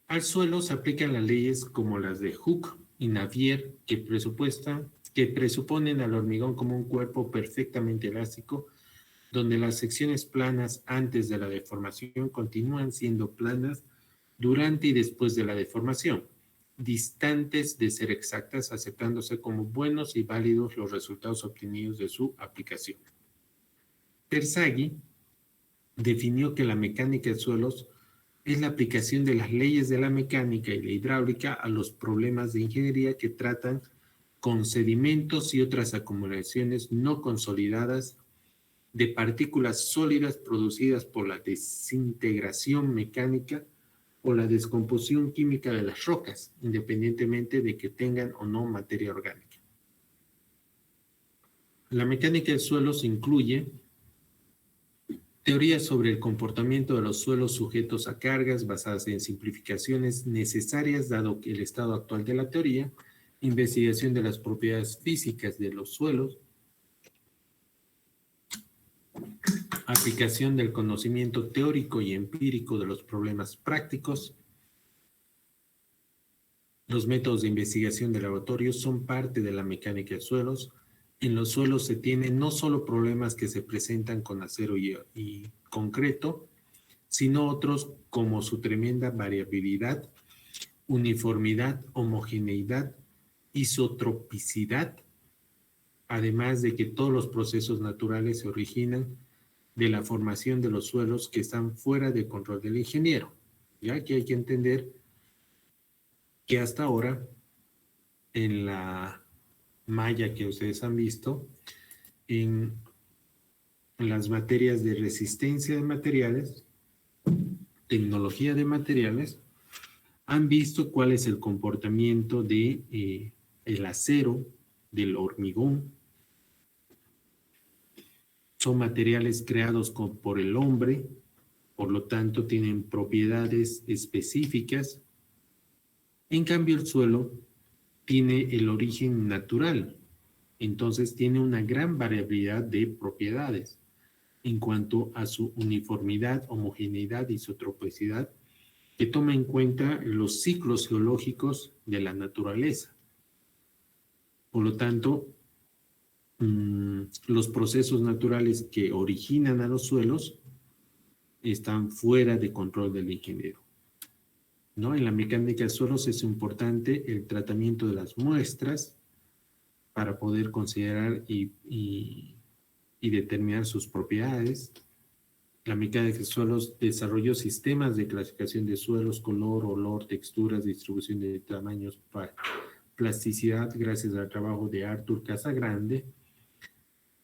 Al suelo se aplican las leyes como las de Hooke y Navier, que presuponen al hormigón como un cuerpo perfectamente elástico, donde las secciones planas antes de la deformación continúan siendo planas durante y después de la deformación, distantes de ser exactas, aceptándose como buenos y válidos los resultados obtenidos de su aplicación. Terzaghi definió que la mecánica de suelos es la aplicación de las leyes de la mecánica y la hidráulica a los problemas de ingeniería que tratan con sedimentos y otras acumulaciones no consolidadas de partículas sólidas producidas por la desintegración mecánica o la descomposición química de las rocas, independientemente de que tengan o no materia orgánica. La mecánica de suelos incluye teorías sobre el comportamiento de los suelos sujetos a cargas basadas en simplificaciones necesarias dado el estado actual de la teoría, investigación de las propiedades físicas de los suelos, aplicación del conocimiento teórico y empírico de los problemas prácticos. Los métodos de investigación de laboratorio son parte de la mecánica de suelos. En los suelos se tienen no solo problemas que se presentan con acero y concreto, sino otros como su tremenda variabilidad, uniformidad, homogeneidad, isotropicidad, además de que todos los procesos naturales se originan de la formación de los suelos que están fuera de control del ingeniero. Ya que hay que entender que hasta ahora, en la malla que ustedes han visto, en las materias de resistencia de materiales, tecnología de materiales, han visto cuál es el comportamiento de el acero, del hormigón. Son materiales creados por el hombre, por lo tanto tienen propiedades específicas. En cambio, el suelo tiene el origen natural, entonces tiene una gran variabilidad de propiedades en cuanto a su uniformidad, homogeneidad y isotropicidad, que toma en cuenta los ciclos geológicos de la naturaleza. Por lo tanto, los procesos naturales que originan a los suelos están fuera de control del ingeniero, ¿no? En la mecánica de suelos es importante el tratamiento de las muestras para poder considerar y determinar sus propiedades. La mecánica de suelos desarrolló sistemas de clasificación de suelos, color, olor, texturas, distribución de tamaños, plasticidad, gracias al trabajo de Arthur Casagrande.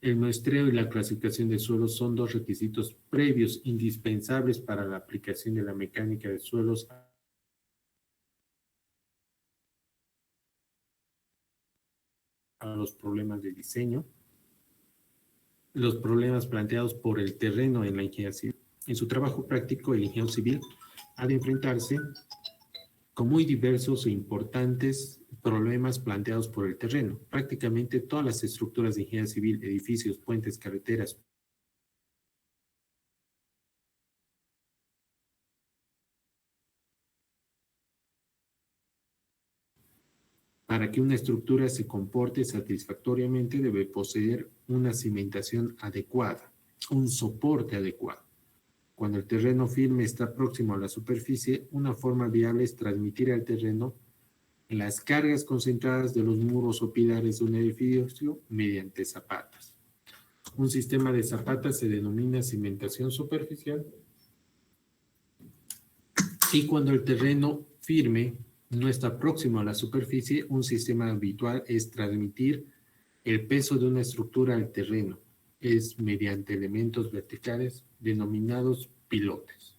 El muestreo y la clasificación de suelos son dos requisitos previos indispensables para la aplicación de la mecánica de suelos a los problemas de diseño, los problemas planteados por el terreno en la ingeniería civil. En su trabajo práctico, el ingeniero civil ha de enfrentarse con muy diversos e importantes problemas planteados por el terreno. Prácticamente todas las estructuras de ingeniería civil, edificios, puentes, carreteras, para que una estructura se comporte satisfactoriamente debe poseer una cimentación adecuada, un soporte adecuado. Cuando el terreno firme está próximo a la superficie, una forma viable es transmitir al terreno las cargas concentradas de los muros o pilares de un edificio mediante zapatas. Un sistema de zapatas se denomina cimentación superficial, y cuando el terreno firme no está próximo a la superficie, un sistema habitual es transmitir el peso de una estructura al terreno. Es mediante elementos verticales denominados pilotes.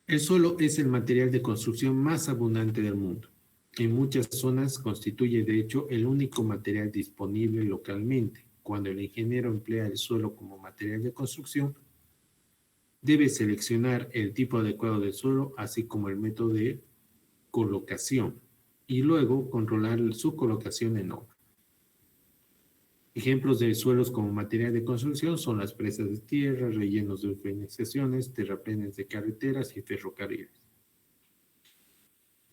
El suelo es el material de construcción más abundante del mundo. En muchas zonas constituye, de hecho, el único material disponible localmente. Cuando el ingeniero emplea el suelo como material de construcción, debe seleccionar el tipo adecuado de suelo, así como el método de colocación, y luego controlar su colocación en obra. Ejemplos de suelos como material de construcción son las presas de tierra, rellenos de urbanizaciones, terraplenes de carreteras y ferrocarriles.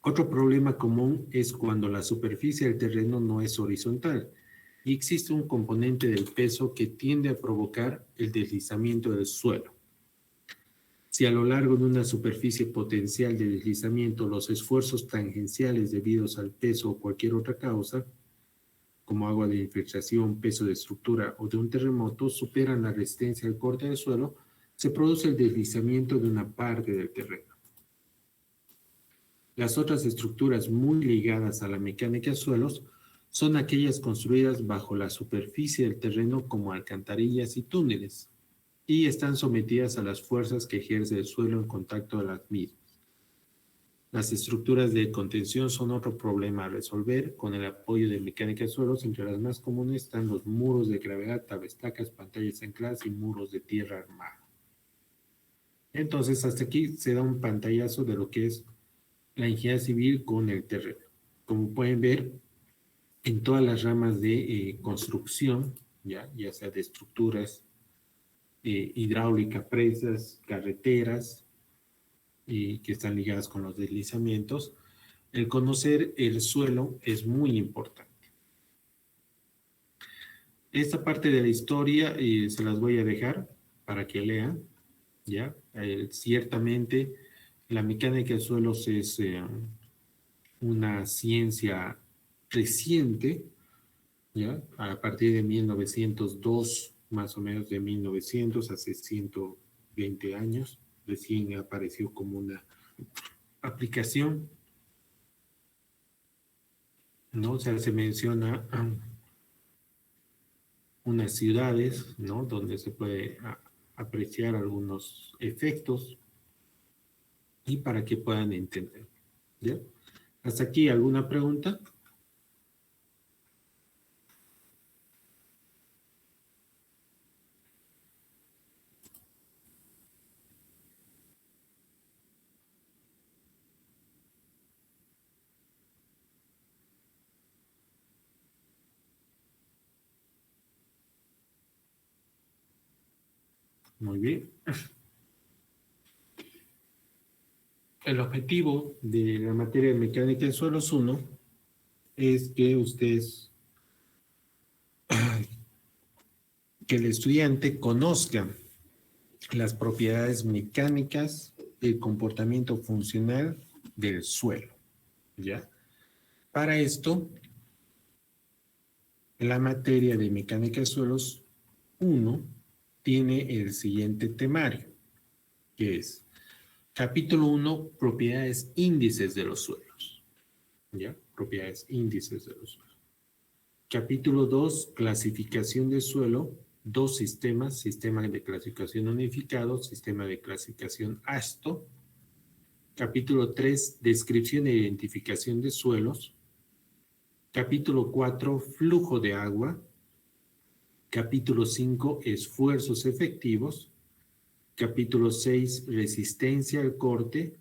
Otro problema común es cuando la superficie del terreno no es horizontal, y existe un componente del peso que tiende a provocar el deslizamiento del suelo. Si a lo largo de una superficie potencial de deslizamiento los esfuerzos tangenciales debidos al peso o cualquier otra causa, como agua de infiltración, peso de estructura o de un terremoto, superan la resistencia al corte del suelo, se produce el deslizamiento de una parte del terreno. Las otras estructuras muy ligadas a la mecánica de suelos son aquellas construidas bajo la superficie del terreno como alcantarillas y túneles, y están sometidas a las fuerzas que ejerce el suelo en contacto a las mismas. Las estructuras de contención son otro problema a resolver. Con el apoyo de mecánica de suelos, entre las más comunes están los muros de gravedad, tabestacas, pantallas ancladas y muros de tierra armada. Entonces, hasta aquí se da un pantallazo de lo que es la ingeniería civil con el terreno. Como pueden ver, en todas las ramas de construcción, ya sea de estructuras, hidráulica, presas, carreteras, que están ligadas con los deslizamientos, el conocer el suelo es muy importante. Esta parte de la historia se las voy a dejar para que lean, ¿ya? Ciertamente, la mecánica de suelos es una ciencia reciente, ¿ya? A partir de 1902, más o menos de 1900, hace 120 años, recién apareció como una aplicación, ¿no? O sea, se menciona unas ciudades, ¿no? Donde se puede apreciar algunos efectos y para que puedan entender, ¿ya? ¿Hasta aquí alguna pregunta? Muy bien. El objetivo de la materia de mecánica de suelos 1 es que ustedes, que el estudiante conozca las propiedades mecánicas, el comportamiento funcional del suelo, ¿ya? Para esto, la materia de mecánica de suelos 1 tiene el siguiente temario, que es capítulo 1, propiedades índices de los suelos, ¿ya? Propiedades índices de los suelos. Capítulo 2, clasificación de suelo, dos sistemas, sistema de clasificación unificado, sistema de clasificación ASTO. Capítulo 3, descripción e identificación de suelos. Capítulo 4, flujo de agua. Capítulo 5, esfuerzos efectivos. Capítulo 6, resistencia al corte.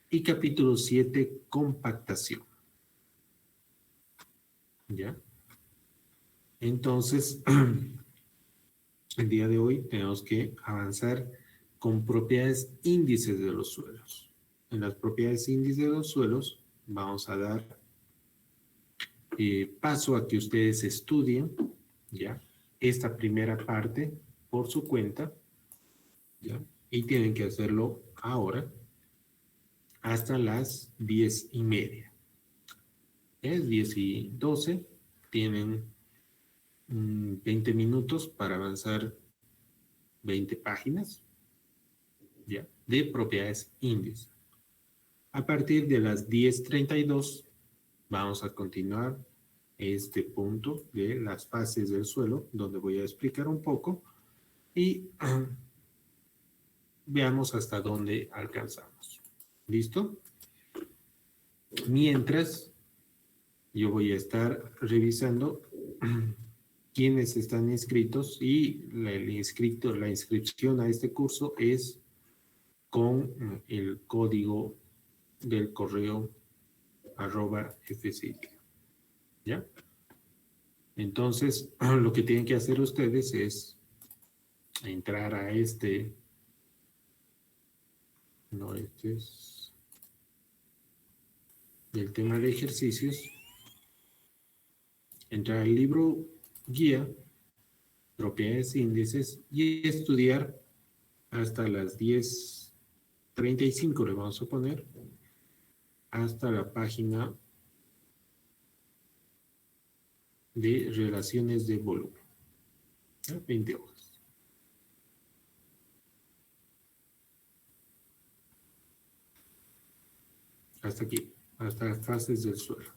Y capítulo 7, compactación. ¿Ya? Entonces, el día de hoy tenemos que avanzar con propiedades índices de los suelos. En las propiedades índices de los suelos vamos a dar paso a que ustedes estudien, ¿ya? Esta primera parte por su cuenta, ¿ya? Y tienen que hacerlo ahora hasta las 10:30. Es 10:12, tienen 20 minutos para avanzar 20 páginas, ¿ya? De propiedades índices. A partir de las 10:32 vamos a continuar este punto de las fases del suelo, donde voy a explicar un poco y veamos hasta dónde alcanzamos. ¿Listo? Mientras, yo voy a estar revisando quiénes están inscritos y la inscripción a este curso es con el código del correo @fcit. ¿Ya? Entonces, lo que tienen que hacer ustedes es entrar a este es el tema de ejercicios, entrar al libro guía, propiedades índices y estudiar hasta las 10:35 le vamos a poner, hasta la página de relaciones de volumen. 20 hojas. Hasta aquí, hasta las fases del suelo.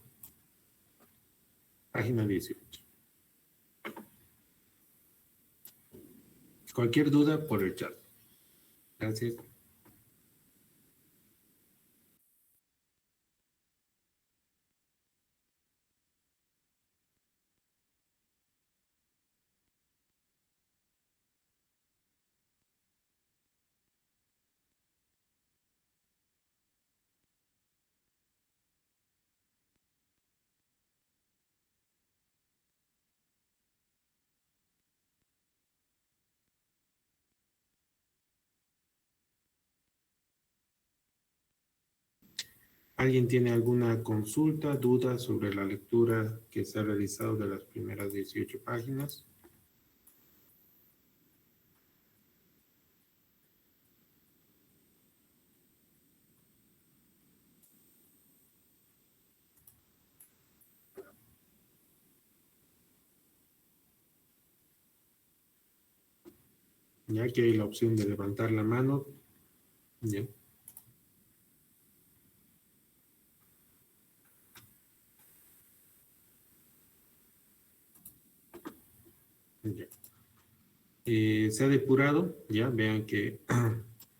Página 18. Cualquier duda por el chat. Gracias. ¿Alguien tiene alguna consulta, duda sobre la lectura que se ha realizado de las primeras 18 páginas? Ya que hay la opción de levantar la mano. Ya. Ya. Se ha depurado, ya vean que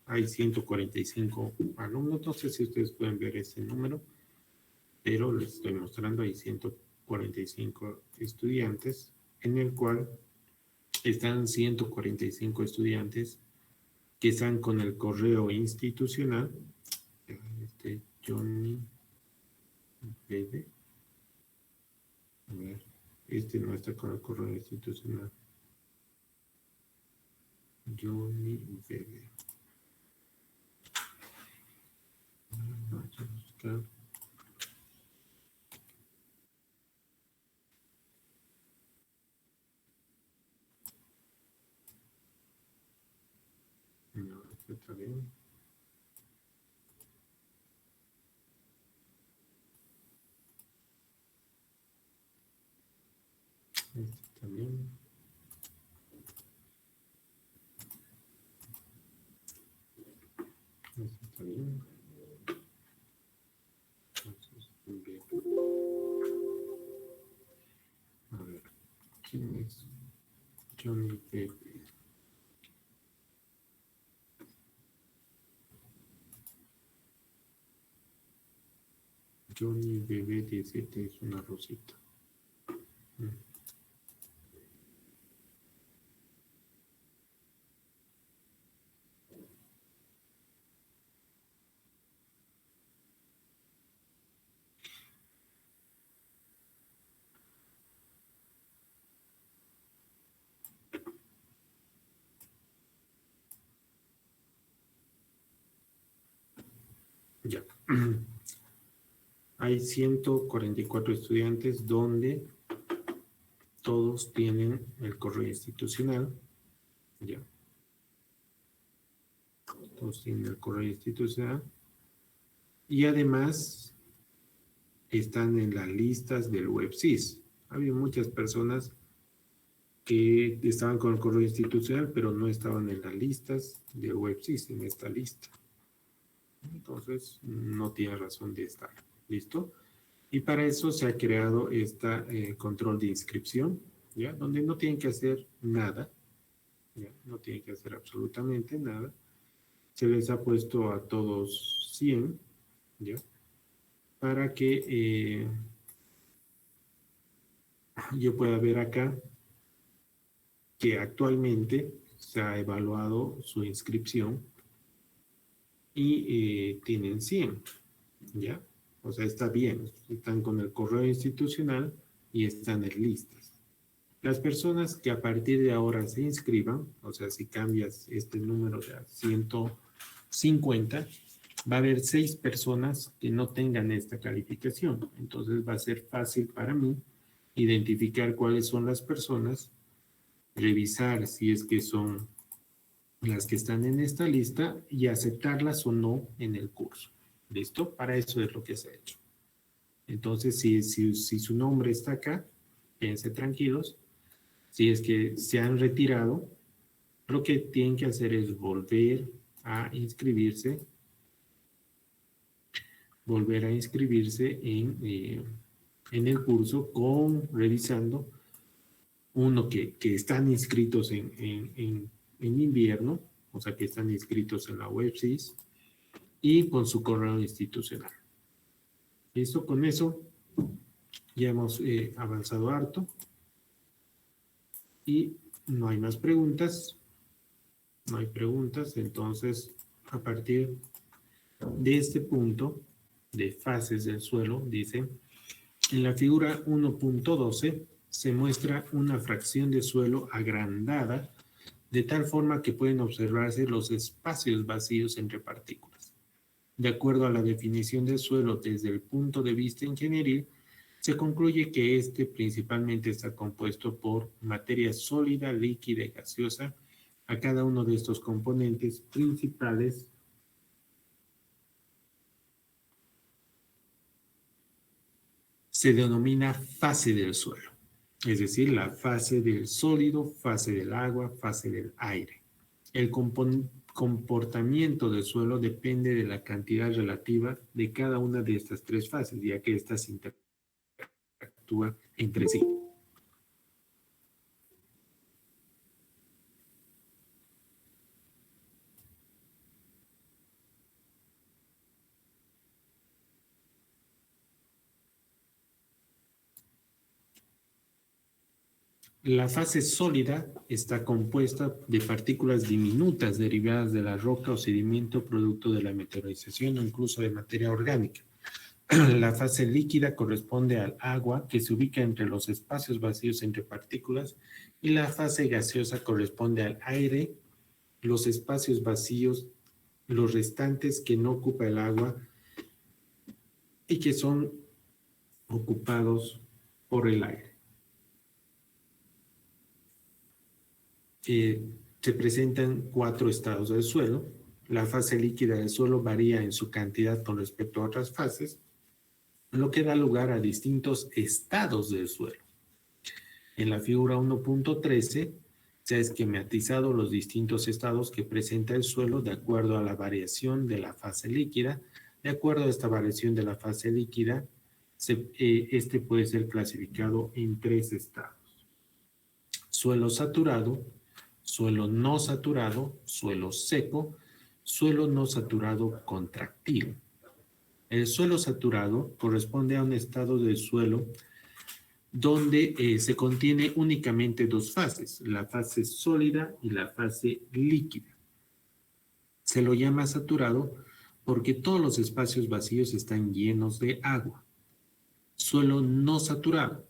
hay 145 alumnos, no sé si ustedes pueden ver ese número, pero les estoy mostrando, hay 145 estudiantes, en el cual están 145 estudiantes que están con el correo institucional, Johnny Bebe, a ver, no está con el correo institucional, Johnny Bebe. Vamos a buscar. No, está bien. Está bien. Está bien. Entonces, bien. A ver, ¿quién es? Johnny Bebe. Johnny Bebe 17 es una rosita. Ya. Hay 144 estudiantes donde todos tienen el correo institucional. Ya. Todos tienen el correo institucional. Y además están en las listas del WebSys. Había muchas personas que estaban con el correo institucional, pero no estaban en las listas del WebSys, en esta lista. Entonces, no tiene razón de estar. ¿Listo? Y para eso se ha creado esta control de inscripción, ¿ya? Donde no tienen que hacer nada, ¿ya? No tienen que hacer absolutamente nada. Se les ha puesto a todos 100, ¿ya? Para que yo pueda ver acá que actualmente se ha evaluado su inscripción y tienen 100, ¿ya? O sea, está bien, están con el correo institucional y están en listas. Las personas que a partir de ahora se inscriban, o sea, si cambias este número de 150, va a haber 6 personas que no tengan esta calificación. Entonces va a ser fácil para mí identificar cuáles son las personas, revisar si es que son las que están en esta lista y aceptarlas o no en el curso. ¿Listo? Para eso es lo que se ha hecho. Entonces, si su nombre está acá, quédense tranquilos. Si es que se han retirado, lo que tienen que hacer es volver a inscribirse en el curso revisando uno que están inscritos en invierno, o sea que están inscritos en la WebSys y con su correo institucional. ¿Listo? Con eso ya hemos avanzado harto y no hay más preguntas. No hay preguntas, entonces a partir de este punto de fases del suelo, dice, en la figura 1.12 se muestra una fracción de suelo agrandada de tal forma que pueden observarse los espacios vacíos entre partículas. De acuerdo a la definición del suelo desde el punto de vista ingenieril, se concluye que este principalmente está compuesto por materia sólida, líquida y gaseosa. A cada uno de estos componentes principales se denomina fase del suelo, es decir, la fase del sólido, fase del agua, fase del aire. El comportamiento del suelo depende de la cantidad relativa de cada una de estas tres fases, ya que éstas interactúan entre sí. La fase sólida está compuesta de partículas diminutas derivadas de la roca o sedimento producto de la meteorización o incluso de materia orgánica. La fase líquida corresponde al agua que se ubica entre los espacios vacíos entre partículas y la fase gaseosa corresponde al aire, los espacios vacíos, los restantes que no ocupa el agua y que son ocupados por el aire. Se presentan 4 estados del suelo. La fase líquida del suelo varía en su cantidad con respecto a otras fases, lo que da lugar a distintos estados del suelo. En la figura 1.13 se ha esquematizado los distintos estados que presenta el suelo de acuerdo a la variación de la fase líquida. De acuerdo a esta variación de la fase líquida, este puede ser clasificado en 3 estados: suelo saturado, suelo no saturado, suelo seco, suelo no saturado contractil. El suelo saturado corresponde a un estado del suelo donde se contiene únicamente 2 fases, la fase sólida y la fase líquida. Se lo llama saturado porque todos los espacios vacíos están llenos de agua. Suelo no saturado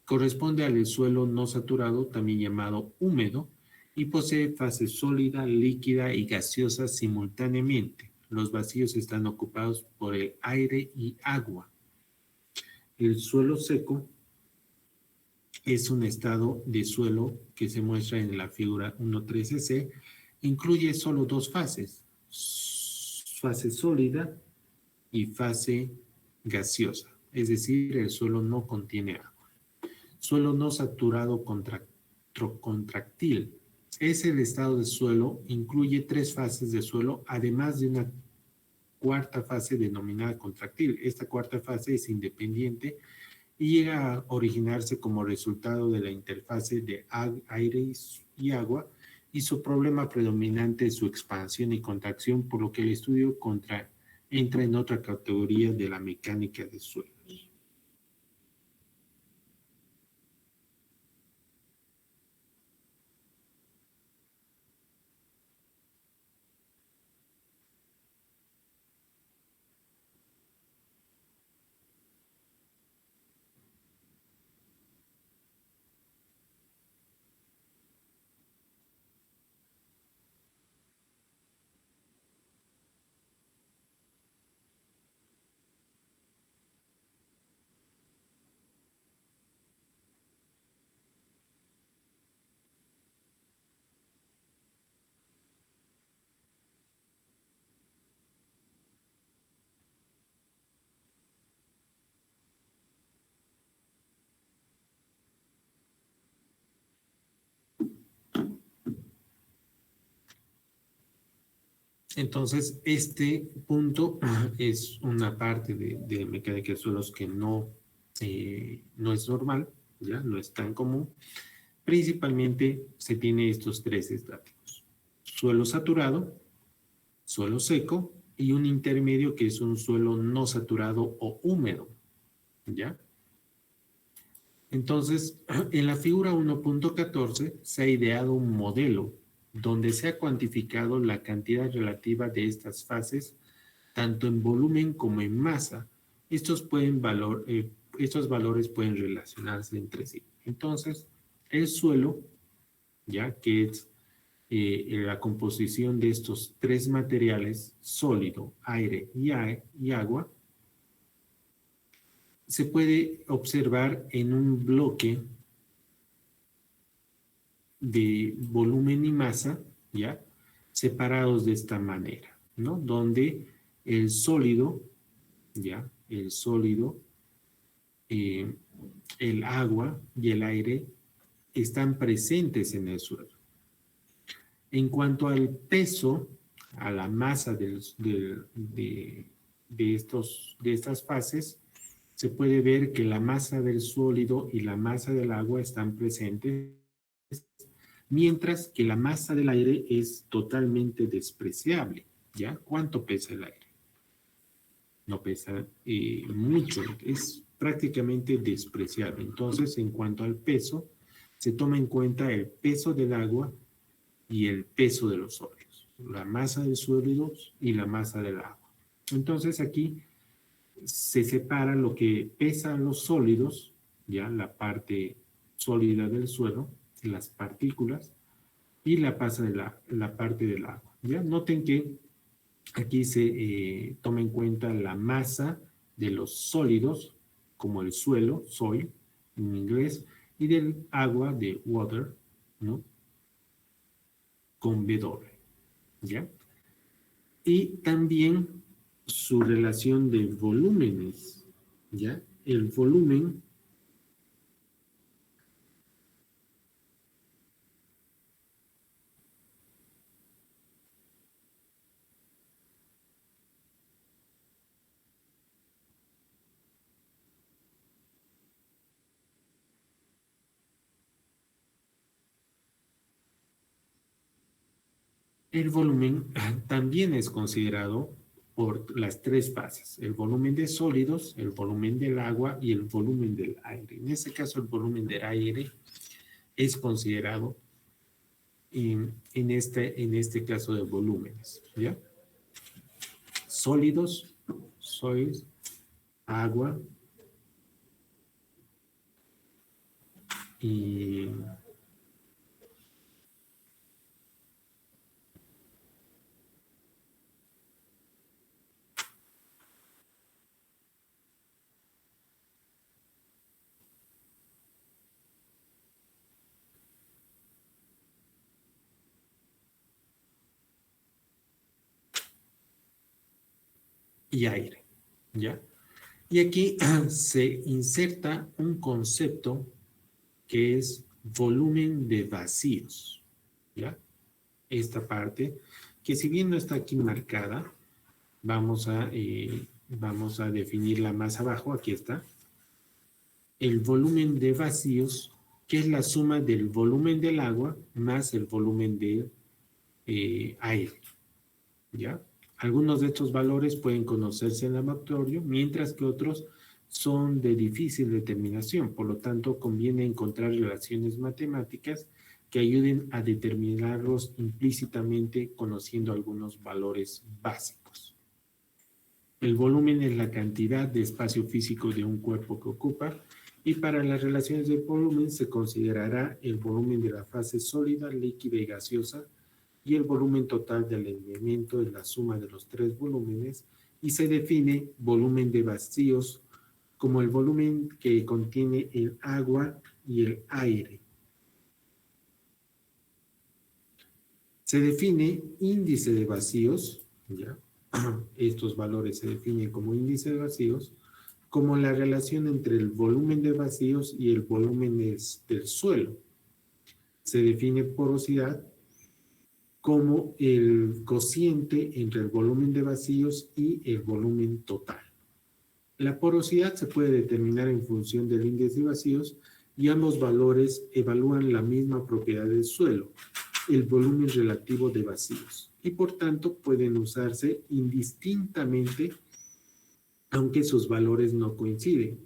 corresponde al suelo no saturado, también llamado húmedo, y posee fase sólida, líquida y gaseosa simultáneamente. Los vacíos están ocupados por el aire y agua. El suelo seco es un estado de suelo que se muestra en la figura 1.13c. Incluye solo 2 fases, fase sólida y fase gaseosa, es decir, el suelo no contiene agua. Suelo no saturado contractil. Es el estado de suelo, incluye 3 fases de suelo, además de una cuarta fase denominada contractil. Esta cuarta fase es independiente y llega a originarse como resultado de la interfase de aire y agua, y su problema predominante es su expansión y contracción, por lo que el estudio entra en otra categoría de la mecánica de suelos. Entonces, este punto es una parte de mecánica de suelos que no es normal, ¿ya? No es tan común. Principalmente se tiene estos tres estáticos: suelo saturado, suelo seco y un intermedio que es un suelo no saturado o húmedo, ¿ya? Entonces, en la figura 1.14 se ha ideado un modelo donde se ha cuantificado la cantidad relativa de estas fases, tanto en volumen como en masa. Estos valores pueden relacionarse entre sí. Entonces, el suelo, ya que es la composición de estos tres materiales, sólido, aire y agua, se puede observar en un bloque de volumen y masa, ¿ya? Separados de esta manera, ¿no? Donde el sólido, ¿ya? El sólido, eh, el agua y el aire están presentes en el suelo. En cuanto al peso, a la masa de estas fases, se puede ver que la masa del sólido y la masa del agua están presentes, mientras que la masa del aire es totalmente despreciable. ¿Ya? ¿Cuánto pesa el aire? No pesa mucho, es prácticamente despreciable. Entonces, en cuanto al peso, se toma en cuenta el peso del agua y el peso de los sólidos, la masa de sólidos y la masa del agua. Entonces, aquí se separa lo que pesa los sólidos, ya la parte sólida del suelo, las partículas, y la parte del agua. ¿Ya? Noten que aquí se toma en cuenta la masa de los sólidos, como el suelo, soil en inglés, y del agua, de water, ¿no? Con W, ¿ya? Y también su relación de volúmenes, ¿ya? El volumen El volumen también es considerado por las tres fases: el volumen de sólidos, el volumen del agua y el volumen del aire. En este caso, el volumen del aire es considerado en este caso de volúmenes, ¿ya? Sólidos, sois, agua y aire, ¿ya? Y aquí se inserta un concepto que es volumen de vacíos, ¿ya? Esta parte, que si bien no está aquí marcada, vamos a definirla más abajo, aquí está. El volumen de vacíos, que es la suma del volumen del agua más el volumen del aire, ¿ya? Algunos de estos valores pueden conocerse en el laboratorio, mientras que otros son de difícil determinación. Por lo tanto, conviene encontrar relaciones matemáticas que ayuden a determinarlos implícitamente conociendo algunos valores básicos. El volumen es la cantidad de espacio físico de un cuerpo que ocupa, y para las relaciones de volumen se considerará el volumen de la fase sólida, líquida y gaseosa, y el volumen total del elemento es la suma de los tres volúmenes, y se define volumen de vacíos como el volumen que contiene el agua y el aire. Se define índice de vacíos, ¿ya? Estos valores se definen como índice de vacíos, como la relación entre el volumen de vacíos y el volumen del suelo. Se define porosidad como el cociente entre el volumen de vacíos y el volumen total. La porosidad se puede determinar en función del índice de vacíos y ambos valores evalúan la misma propiedad del suelo, el volumen relativo de vacíos, y por tanto pueden usarse indistintamente aunque sus valores no coinciden.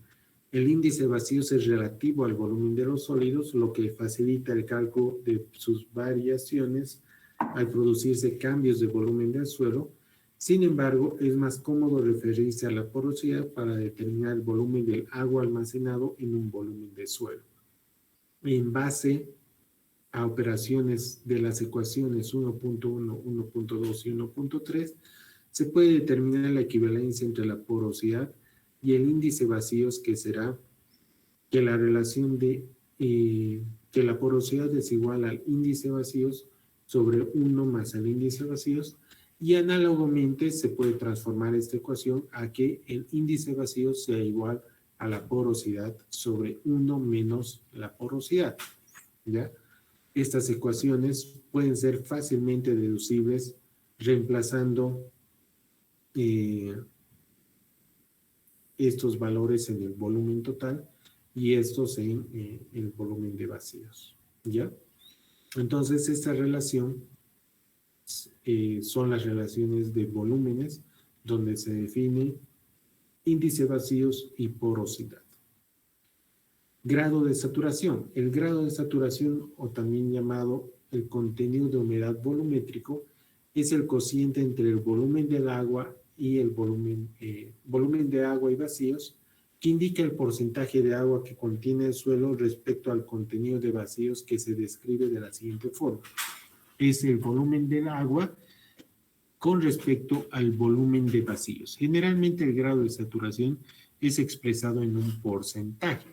El índice de vacíos es relativo al volumen de los sólidos, lo que facilita el cálculo de sus variaciones al producirse cambios de volumen del suelo. Sin embargo, es más cómodo referirse a la porosidad para determinar el volumen del agua almacenado en un volumen de suelo. En base a operaciones de las ecuaciones 1.1, 1.2 y 1.3, se puede determinar la equivalencia entre la porosidad y el índice de vacíos, que será que la relación de que la porosidad es igual al índice de vacíos sobre 1 más el índice de vacíos, y análogamente se puede transformar esta ecuación a que el índice de vacíos sea igual a la porosidad sobre 1 menos la porosidad, ¿ya? Estas ecuaciones pueden ser fácilmente deducibles reemplazando estos valores en el volumen total y estos en el volumen de vacíos, ¿ya? Entonces, esta relación son las relaciones de volúmenes donde se define índice de vacíos y porosidad. Grado de saturación. El grado de saturación, o también llamado el contenido de humedad volumétrico, es el cociente entre el volumen del agua y el volumen de agua y vacíos, que indica el porcentaje de agua que contiene el suelo respecto al contenido de vacíos, que se describe de la siguiente forma. Es el volumen del agua con respecto al volumen de vacíos. Generalmente el grado de saturación es expresado en un porcentaje.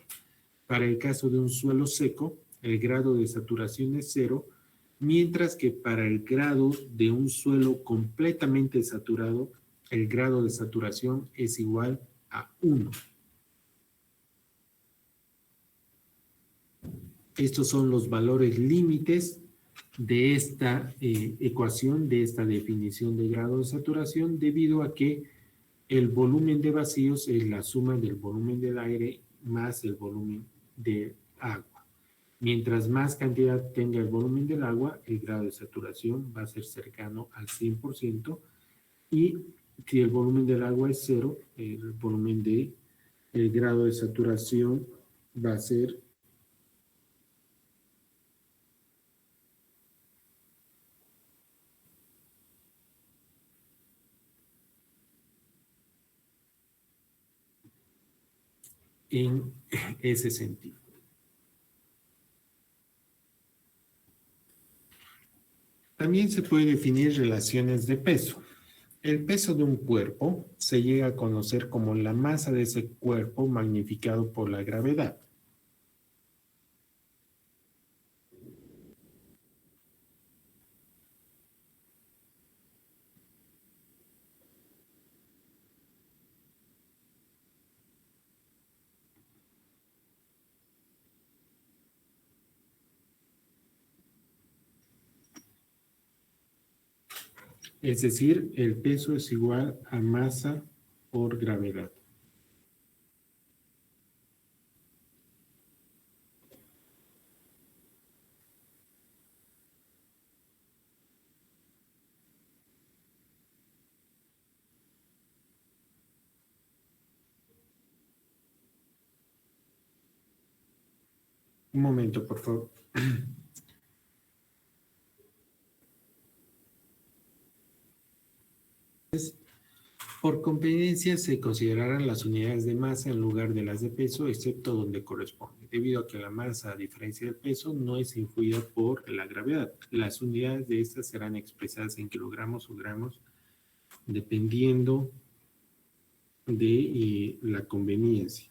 Para el caso de un suelo seco, el grado de saturación es 0, mientras que para el grado de un suelo completamente saturado, el grado de saturación es igual a 1. Estos son los valores límites de esta ecuación, de esta definición de grado de saturación, debido a que el volumen de vacíos es la suma del volumen del aire más el volumen de agua. Mientras más cantidad tenga el volumen del agua, el grado de saturación va a ser cercano al 100%, y si el volumen del agua es 0, el grado de saturación va a ser en ese sentido. También se puede definir relaciones de peso. El peso de un cuerpo se llega a conocer como la masa de ese cuerpo magnificado por la gravedad. Es decir, el peso es igual a masa por gravedad. Un momento, por favor. Por conveniencia se considerarán las unidades de masa en lugar de las de peso, excepto donde corresponde, debido a que la masa, a diferencia del peso, no es influida por la gravedad. Las unidades de estas serán expresadas en kilogramos o gramos, dependiendo de la conveniencia.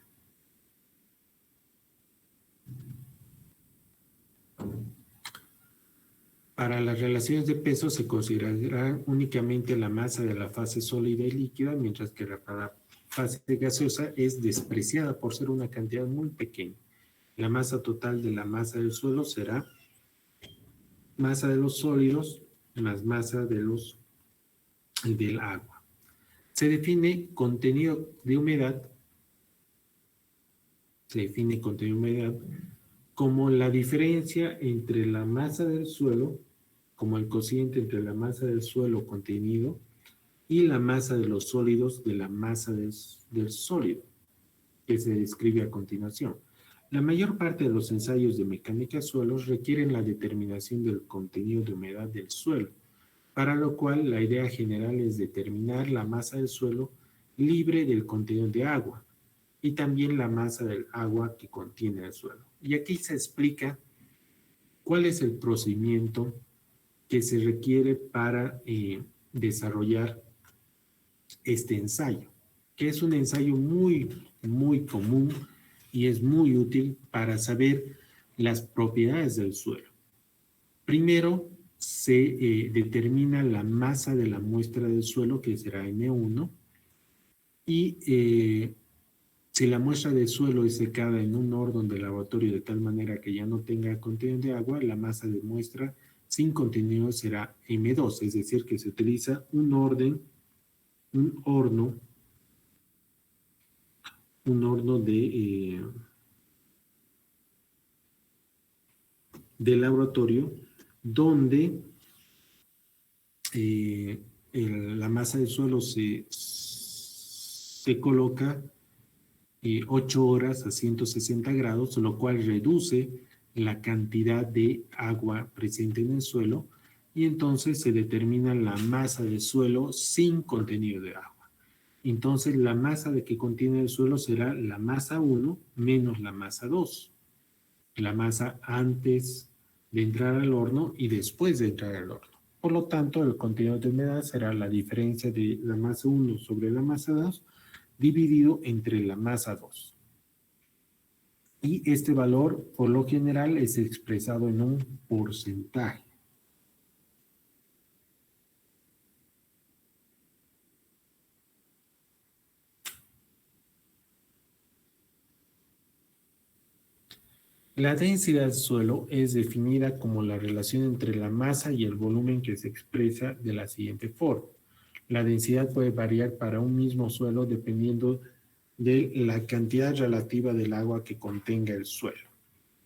Para las relaciones de peso se considerará únicamente la masa de la fase sólida y líquida, mientras que para la fase gaseosa es despreciada por ser una cantidad muy pequeña. La masa total de la masa del suelo será masa de los sólidos más masa del agua. Se define contenido de humedad, como la diferencia entre la masa del suelo, como el cociente entre la masa del suelo contenido y la masa de los sólidos de la masa del sólido, que se describe a continuación. La mayor parte de los ensayos de mecánica de suelos requieren la determinación del contenido de humedad del suelo, para lo cual la idea general es determinar la masa del suelo libre del contenido de agua y también la masa del agua que contiene el suelo. Y aquí se explica cuál es el procedimiento que se requiere para desarrollar este ensayo, que es un ensayo muy, muy común y es muy útil para saber las propiedades del suelo. Primero, se determina la masa de la muestra del suelo, que será M1, y si la muestra del suelo es secada en un orden de laboratorio de tal manera que ya no tenga contenido de agua, la masa de muestra sin contenido será M2, es decir, que se utiliza un horno de laboratorio donde la masa del suelo se coloca 8 horas a 160 grados, lo cual reduce la cantidad de agua presente en el suelo y entonces se determina la masa del suelo sin contenido de agua. Entonces la masa de que contiene el suelo será la masa 1 menos la masa 2. La masa antes de entrar al horno y después de entrar al horno. Por lo tanto, el contenido de humedad será la diferencia de la masa 1 sobre la masa 2 dividido entre la masa 2. Y este valor, por lo general, es expresado en un porcentaje. La densidad del suelo es definida como la relación entre la masa y el volumen que se expresa de la siguiente forma. La densidad puede variar para un mismo suelo dependiendo de la cantidad relativa del agua que contenga el suelo.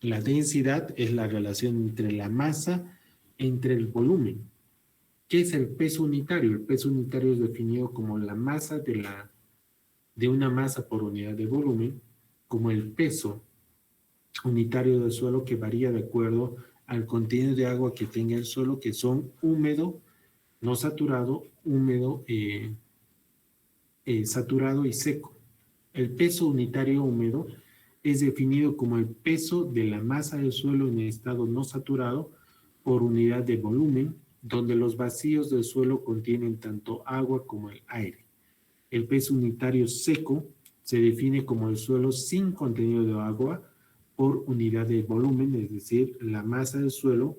La densidad es la relación entre la masa entre el volumen. ¿Qué es el peso unitario? El peso unitario es definido como la masa de una masa por unidad de volumen, como el peso unitario del suelo que varía de acuerdo al contenido de agua que tenga el suelo, que son húmedo, no saturado, húmedo, saturado y seco. El peso unitario húmedo es definido como el peso de la masa del suelo en estado no saturado por unidad de volumen, donde los vacíos del suelo contienen tanto agua como el aire. El peso unitario seco se define como el suelo sin contenido de agua por unidad de volumen, es decir, la masa del suelo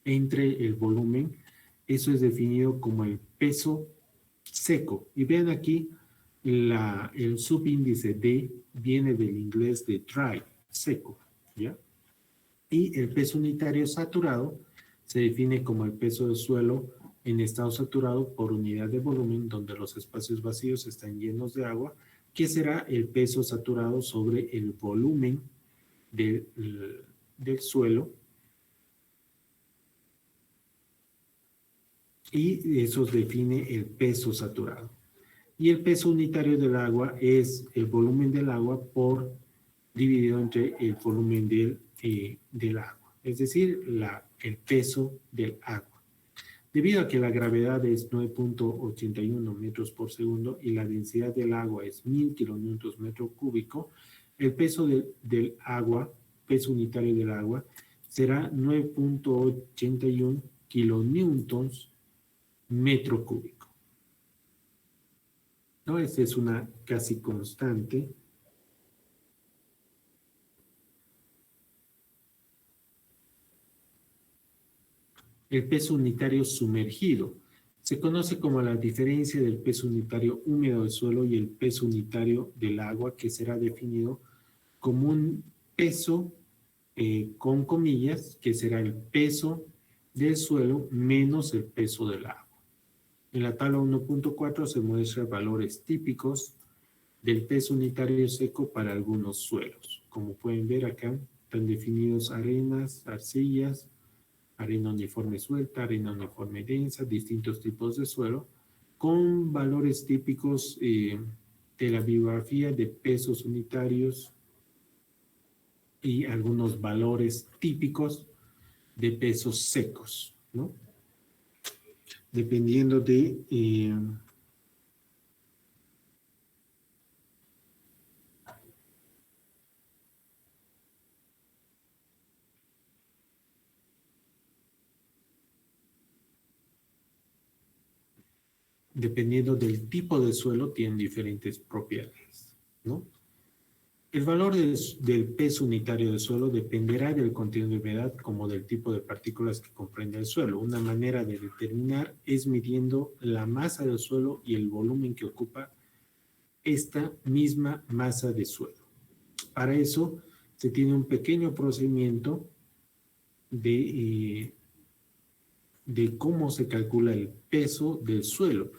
entre el volumen. Eso es definido como el peso seco. Y vean aquí, el subíndice D viene del inglés de dry, seco, ¿ya? Y el peso unitario saturado se define como el peso del suelo en estado saturado por unidad de volumen, donde los espacios vacíos están llenos de agua, que será el peso saturado sobre el volumen del suelo. Y eso define el peso saturado. Y el peso unitario del agua es el volumen del agua dividido entre el volumen del agua, es decir, el peso del agua. Debido a que la gravedad es 9.81 metros por segundo y la densidad del agua es 1000 kilonewtons metro cúbico, el peso del agua, peso unitario del agua, será 9.81 kilonewtons metro cúbico. ¿No? Esta es una casi constante. El peso unitario sumergido se conoce como la diferencia del peso unitario húmedo del suelo y el peso unitario del agua, que será definido como un peso con comillas, que será el peso del suelo menos el peso del agua. En la tabla 1.4 se muestran valores típicos del peso unitario seco para algunos suelos. Como pueden ver acá, están definidos arenas, arcillas, arena uniforme suelta, arena uniforme densa, distintos tipos de suelo, con valores típicos de la bibliografía de pesos unitarios y algunos valores típicos de pesos secos, ¿no? Dependiendo dependiendo del tipo de suelo, tienen diferentes propiedades, ¿no? El valor del peso unitario del suelo dependerá del contenido de humedad como del tipo de partículas que comprende el suelo. Una manera de determinar es midiendo la masa del suelo y el volumen que ocupa esta misma masa de suelo. Para eso se tiene un pequeño procedimiento de cómo se calcula el peso del suelo.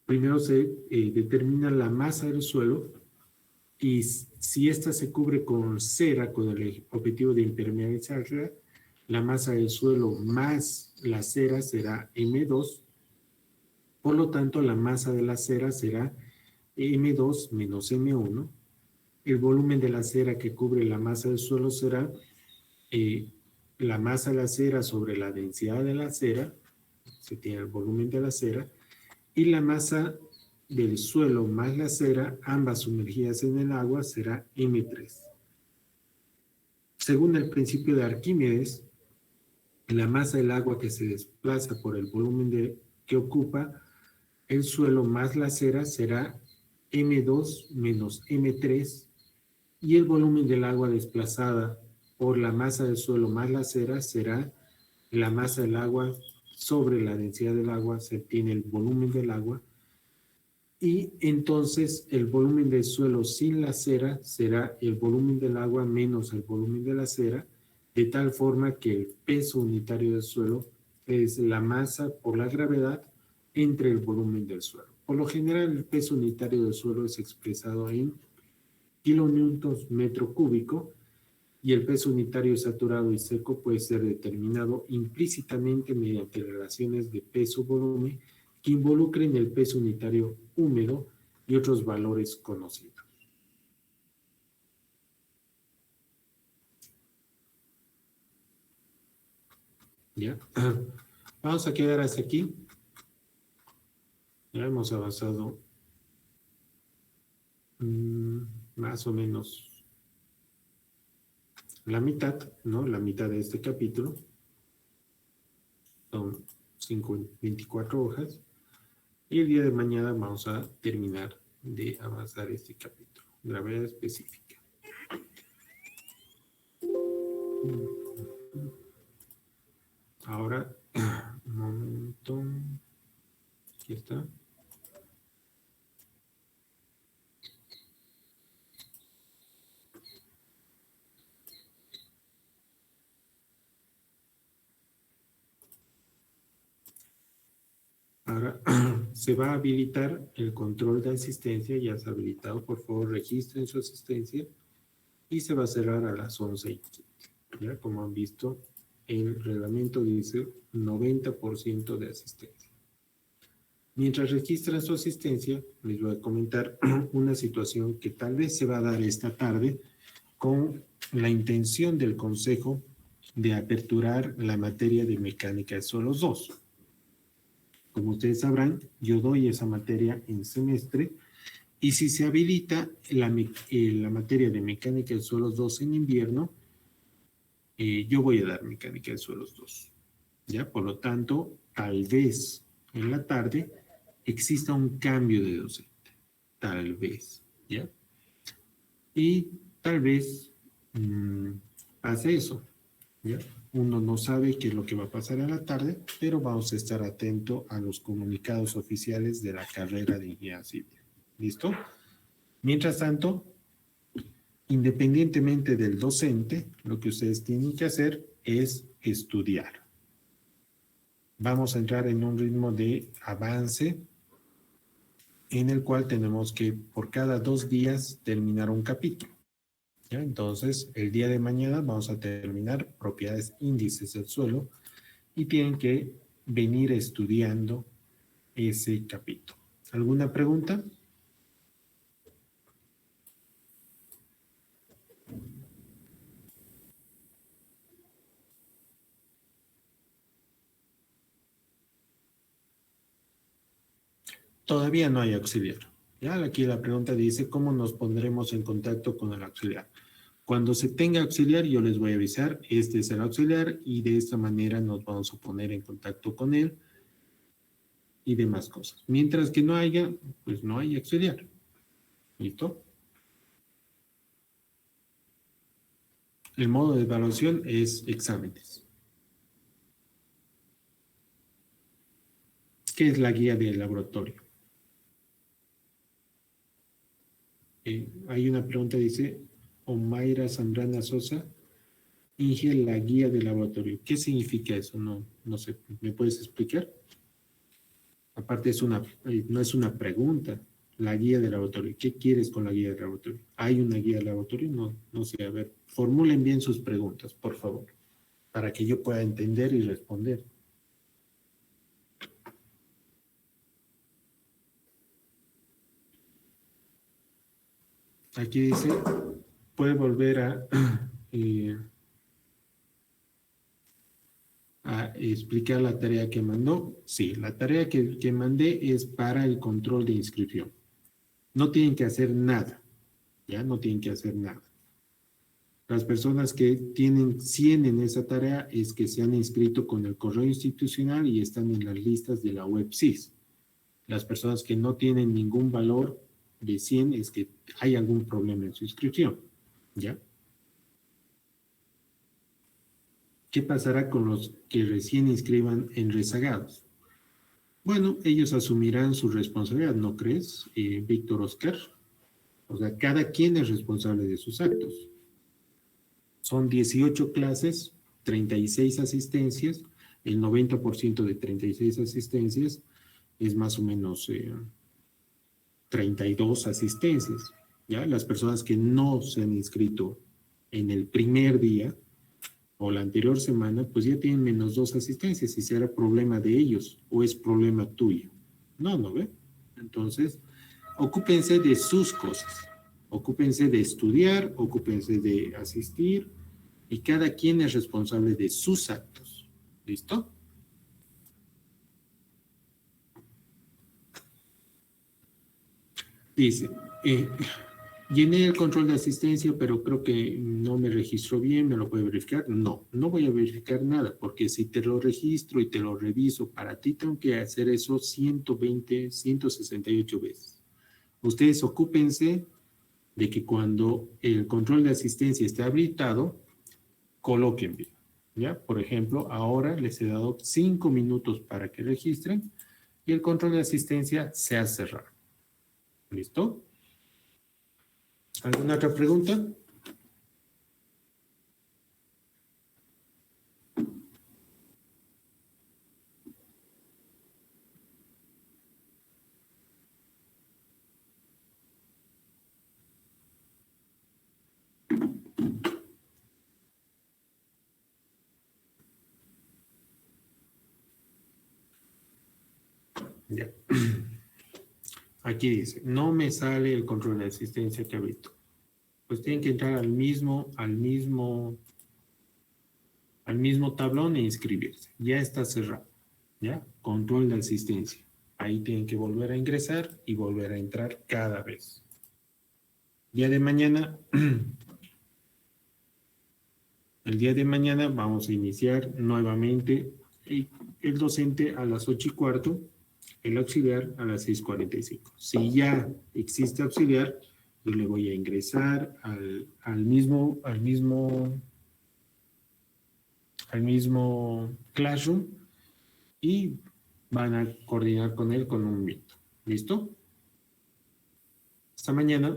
Primero se determina la masa del suelo y si ésta se cubre con cera con el objetivo de impermeabilizarla, la masa del suelo más la cera será M2, por lo tanto la masa de la cera será M2 menos M1. El volumen de la cera que cubre la masa del suelo será la masa de la cera sobre la densidad de la cera, se tiene el volumen de la cera, y la masa del suelo más la cera, ambas sumergidas en el agua, será M3. Según el principio de Arquímedes, la masa del agua que se desplaza por el volumen que ocupa el suelo más la cera será M2 menos M3 y el volumen del agua desplazada por la masa del suelo más la cera será la masa del agua sobre la densidad del agua, se tiene el volumen del agua, y entonces el volumen del suelo sin la cera será el volumen del agua menos el volumen de la cera, de tal forma que el peso unitario del suelo es la masa por la gravedad entre el volumen del suelo. Por lo general, el peso unitario del suelo es expresado en kilonewtons metro cúbico, y el peso unitario saturado y seco puede ser determinado implícitamente mediante relaciones de peso-volumen que involucren el peso unitario húmedo y otros valores conocidos. ¿Ya? Vamos a quedar hasta aquí. Ya hemos avanzado más o menos la mitad, ¿no? La mitad de este capítulo. Son 24 hojas. Y el día de mañana vamos a terminar de avanzar este capítulo. Gravedad específica. Ahora, un momento. Aquí está. Ahora se va a habilitar el control de asistencia. Ya está habilitado. Por favor, registren su asistencia. Y se va a cerrar a las 11:15. Ya, como han visto, el reglamento dice 90% de asistencia. Mientras registran su asistencia, les voy a comentar una situación que tal vez se va a dar esta tarde con la intención del Consejo de aperturar la materia de mecánica de suelos 2. Como ustedes sabrán, yo doy esa materia en semestre y si se habilita la materia de mecánica de suelos 2 en invierno, yo voy a dar mecánica de suelos 2. ¿Ya? Por lo tanto, tal vez en la tarde exista un cambio de docente. Tal vez. ¿Ya? Y tal vez pase eso. ¿Ya? Uno no sabe qué es lo que va a pasar en la tarde, pero vamos a estar atentos a los comunicados oficiales de la carrera de ingeniería civil. ¿Listo? Mientras tanto, independientemente del docente, lo que ustedes tienen que hacer es estudiar. Vamos a entrar en un ritmo de avance en el cual tenemos que por cada 2 días terminar un capítulo. ¿Ya? Entonces, el día de mañana vamos a terminar propiedades índices del suelo y tienen que venir estudiando ese capítulo. ¿Alguna pregunta? Todavía no hay auxiliar. Ya aquí la pregunta dice, ¿cómo nos pondremos en contacto con el auxiliar? Cuando se tenga auxiliar, yo les voy a avisar, este es el auxiliar y de esta manera nos vamos a poner en contacto con él y demás cosas. Mientras que no haya, pues no hay auxiliar. ¿Listo? El modo de evaluación es exámenes. ¿Qué es la guía del laboratorio? Hay una pregunta, dice Omaira Zambrana Sosa, Inge, la guía del laboratorio. ¿Qué significa eso? No sé, ¿me puedes explicar? Aparte no es una pregunta, la guía del laboratorio. ¿Qué quieres con la guía del laboratorio? ¿Hay una guía del laboratorio? No sé, a ver, formulen bien sus preguntas, por favor, para que yo pueda entender y responder. Aquí dice, puede volver a explicar la tarea que mandó. Sí, la tarea que mandé es para el control de inscripción. No tienen que hacer nada, ¿ya? No tienen que hacer nada. Las personas que tienen 100 en esa tarea es que se han inscrito con el correo institucional y están en las listas de la WebSIS. Las personas que no tienen ningún valor de 100 es que hay algún problema en su inscripción, ¿ya? ¿Qué pasará con los que recién inscriban en rezagados? Bueno, ellos asumirán su responsabilidad, ¿no crees, Víctor Oscar? O sea, cada quien es responsable de sus actos. Son 18 clases, 36 asistencias, el 90% de 36 asistencias es más o menos 32 asistencias. ¿Ya? Las personas que no se han inscrito en el primer día o la anterior semana, pues ya tienen menos 2 asistencias. Si será problema de ellos o es problema tuyo. No ve. Entonces, ocúpense de sus cosas. Ocúpense de estudiar, ocúpense de asistir y cada quien es responsable de sus actos. ¿Listo? Dice, llené el control de asistencia, pero creo que no me registró bien, ¿me lo puede verificar? No voy a verificar nada, porque si te lo registro y te lo reviso, para ti tengo que hacer eso 120, 168 veces. Ustedes ocúpense de que cuando el control de asistencia esté habilitado, coloquen bien. ¿Ya? Por ejemplo, ahora les he dado 5 minutos para que registren y el control de asistencia se ha cerrado. ¿Listo? ¿Alguna otra pregunta? Ya. Aquí dice, no me sale el control de asistencia que habilito. Pues tienen que entrar al mismo tablón e inscribirse. Ya está cerrado. ¿Ya? Control de asistencia. Ahí tienen que volver a ingresar y volver a entrar cada vez. Día de mañana, el día de mañana vamos a iniciar nuevamente el docente a las 8:15, el auxiliar a las 6:45. Si ya existe auxiliar, yo le voy a ingresar al mismo Classroom y van a coordinar con él con un Meet. ¿Listo? Hasta mañana.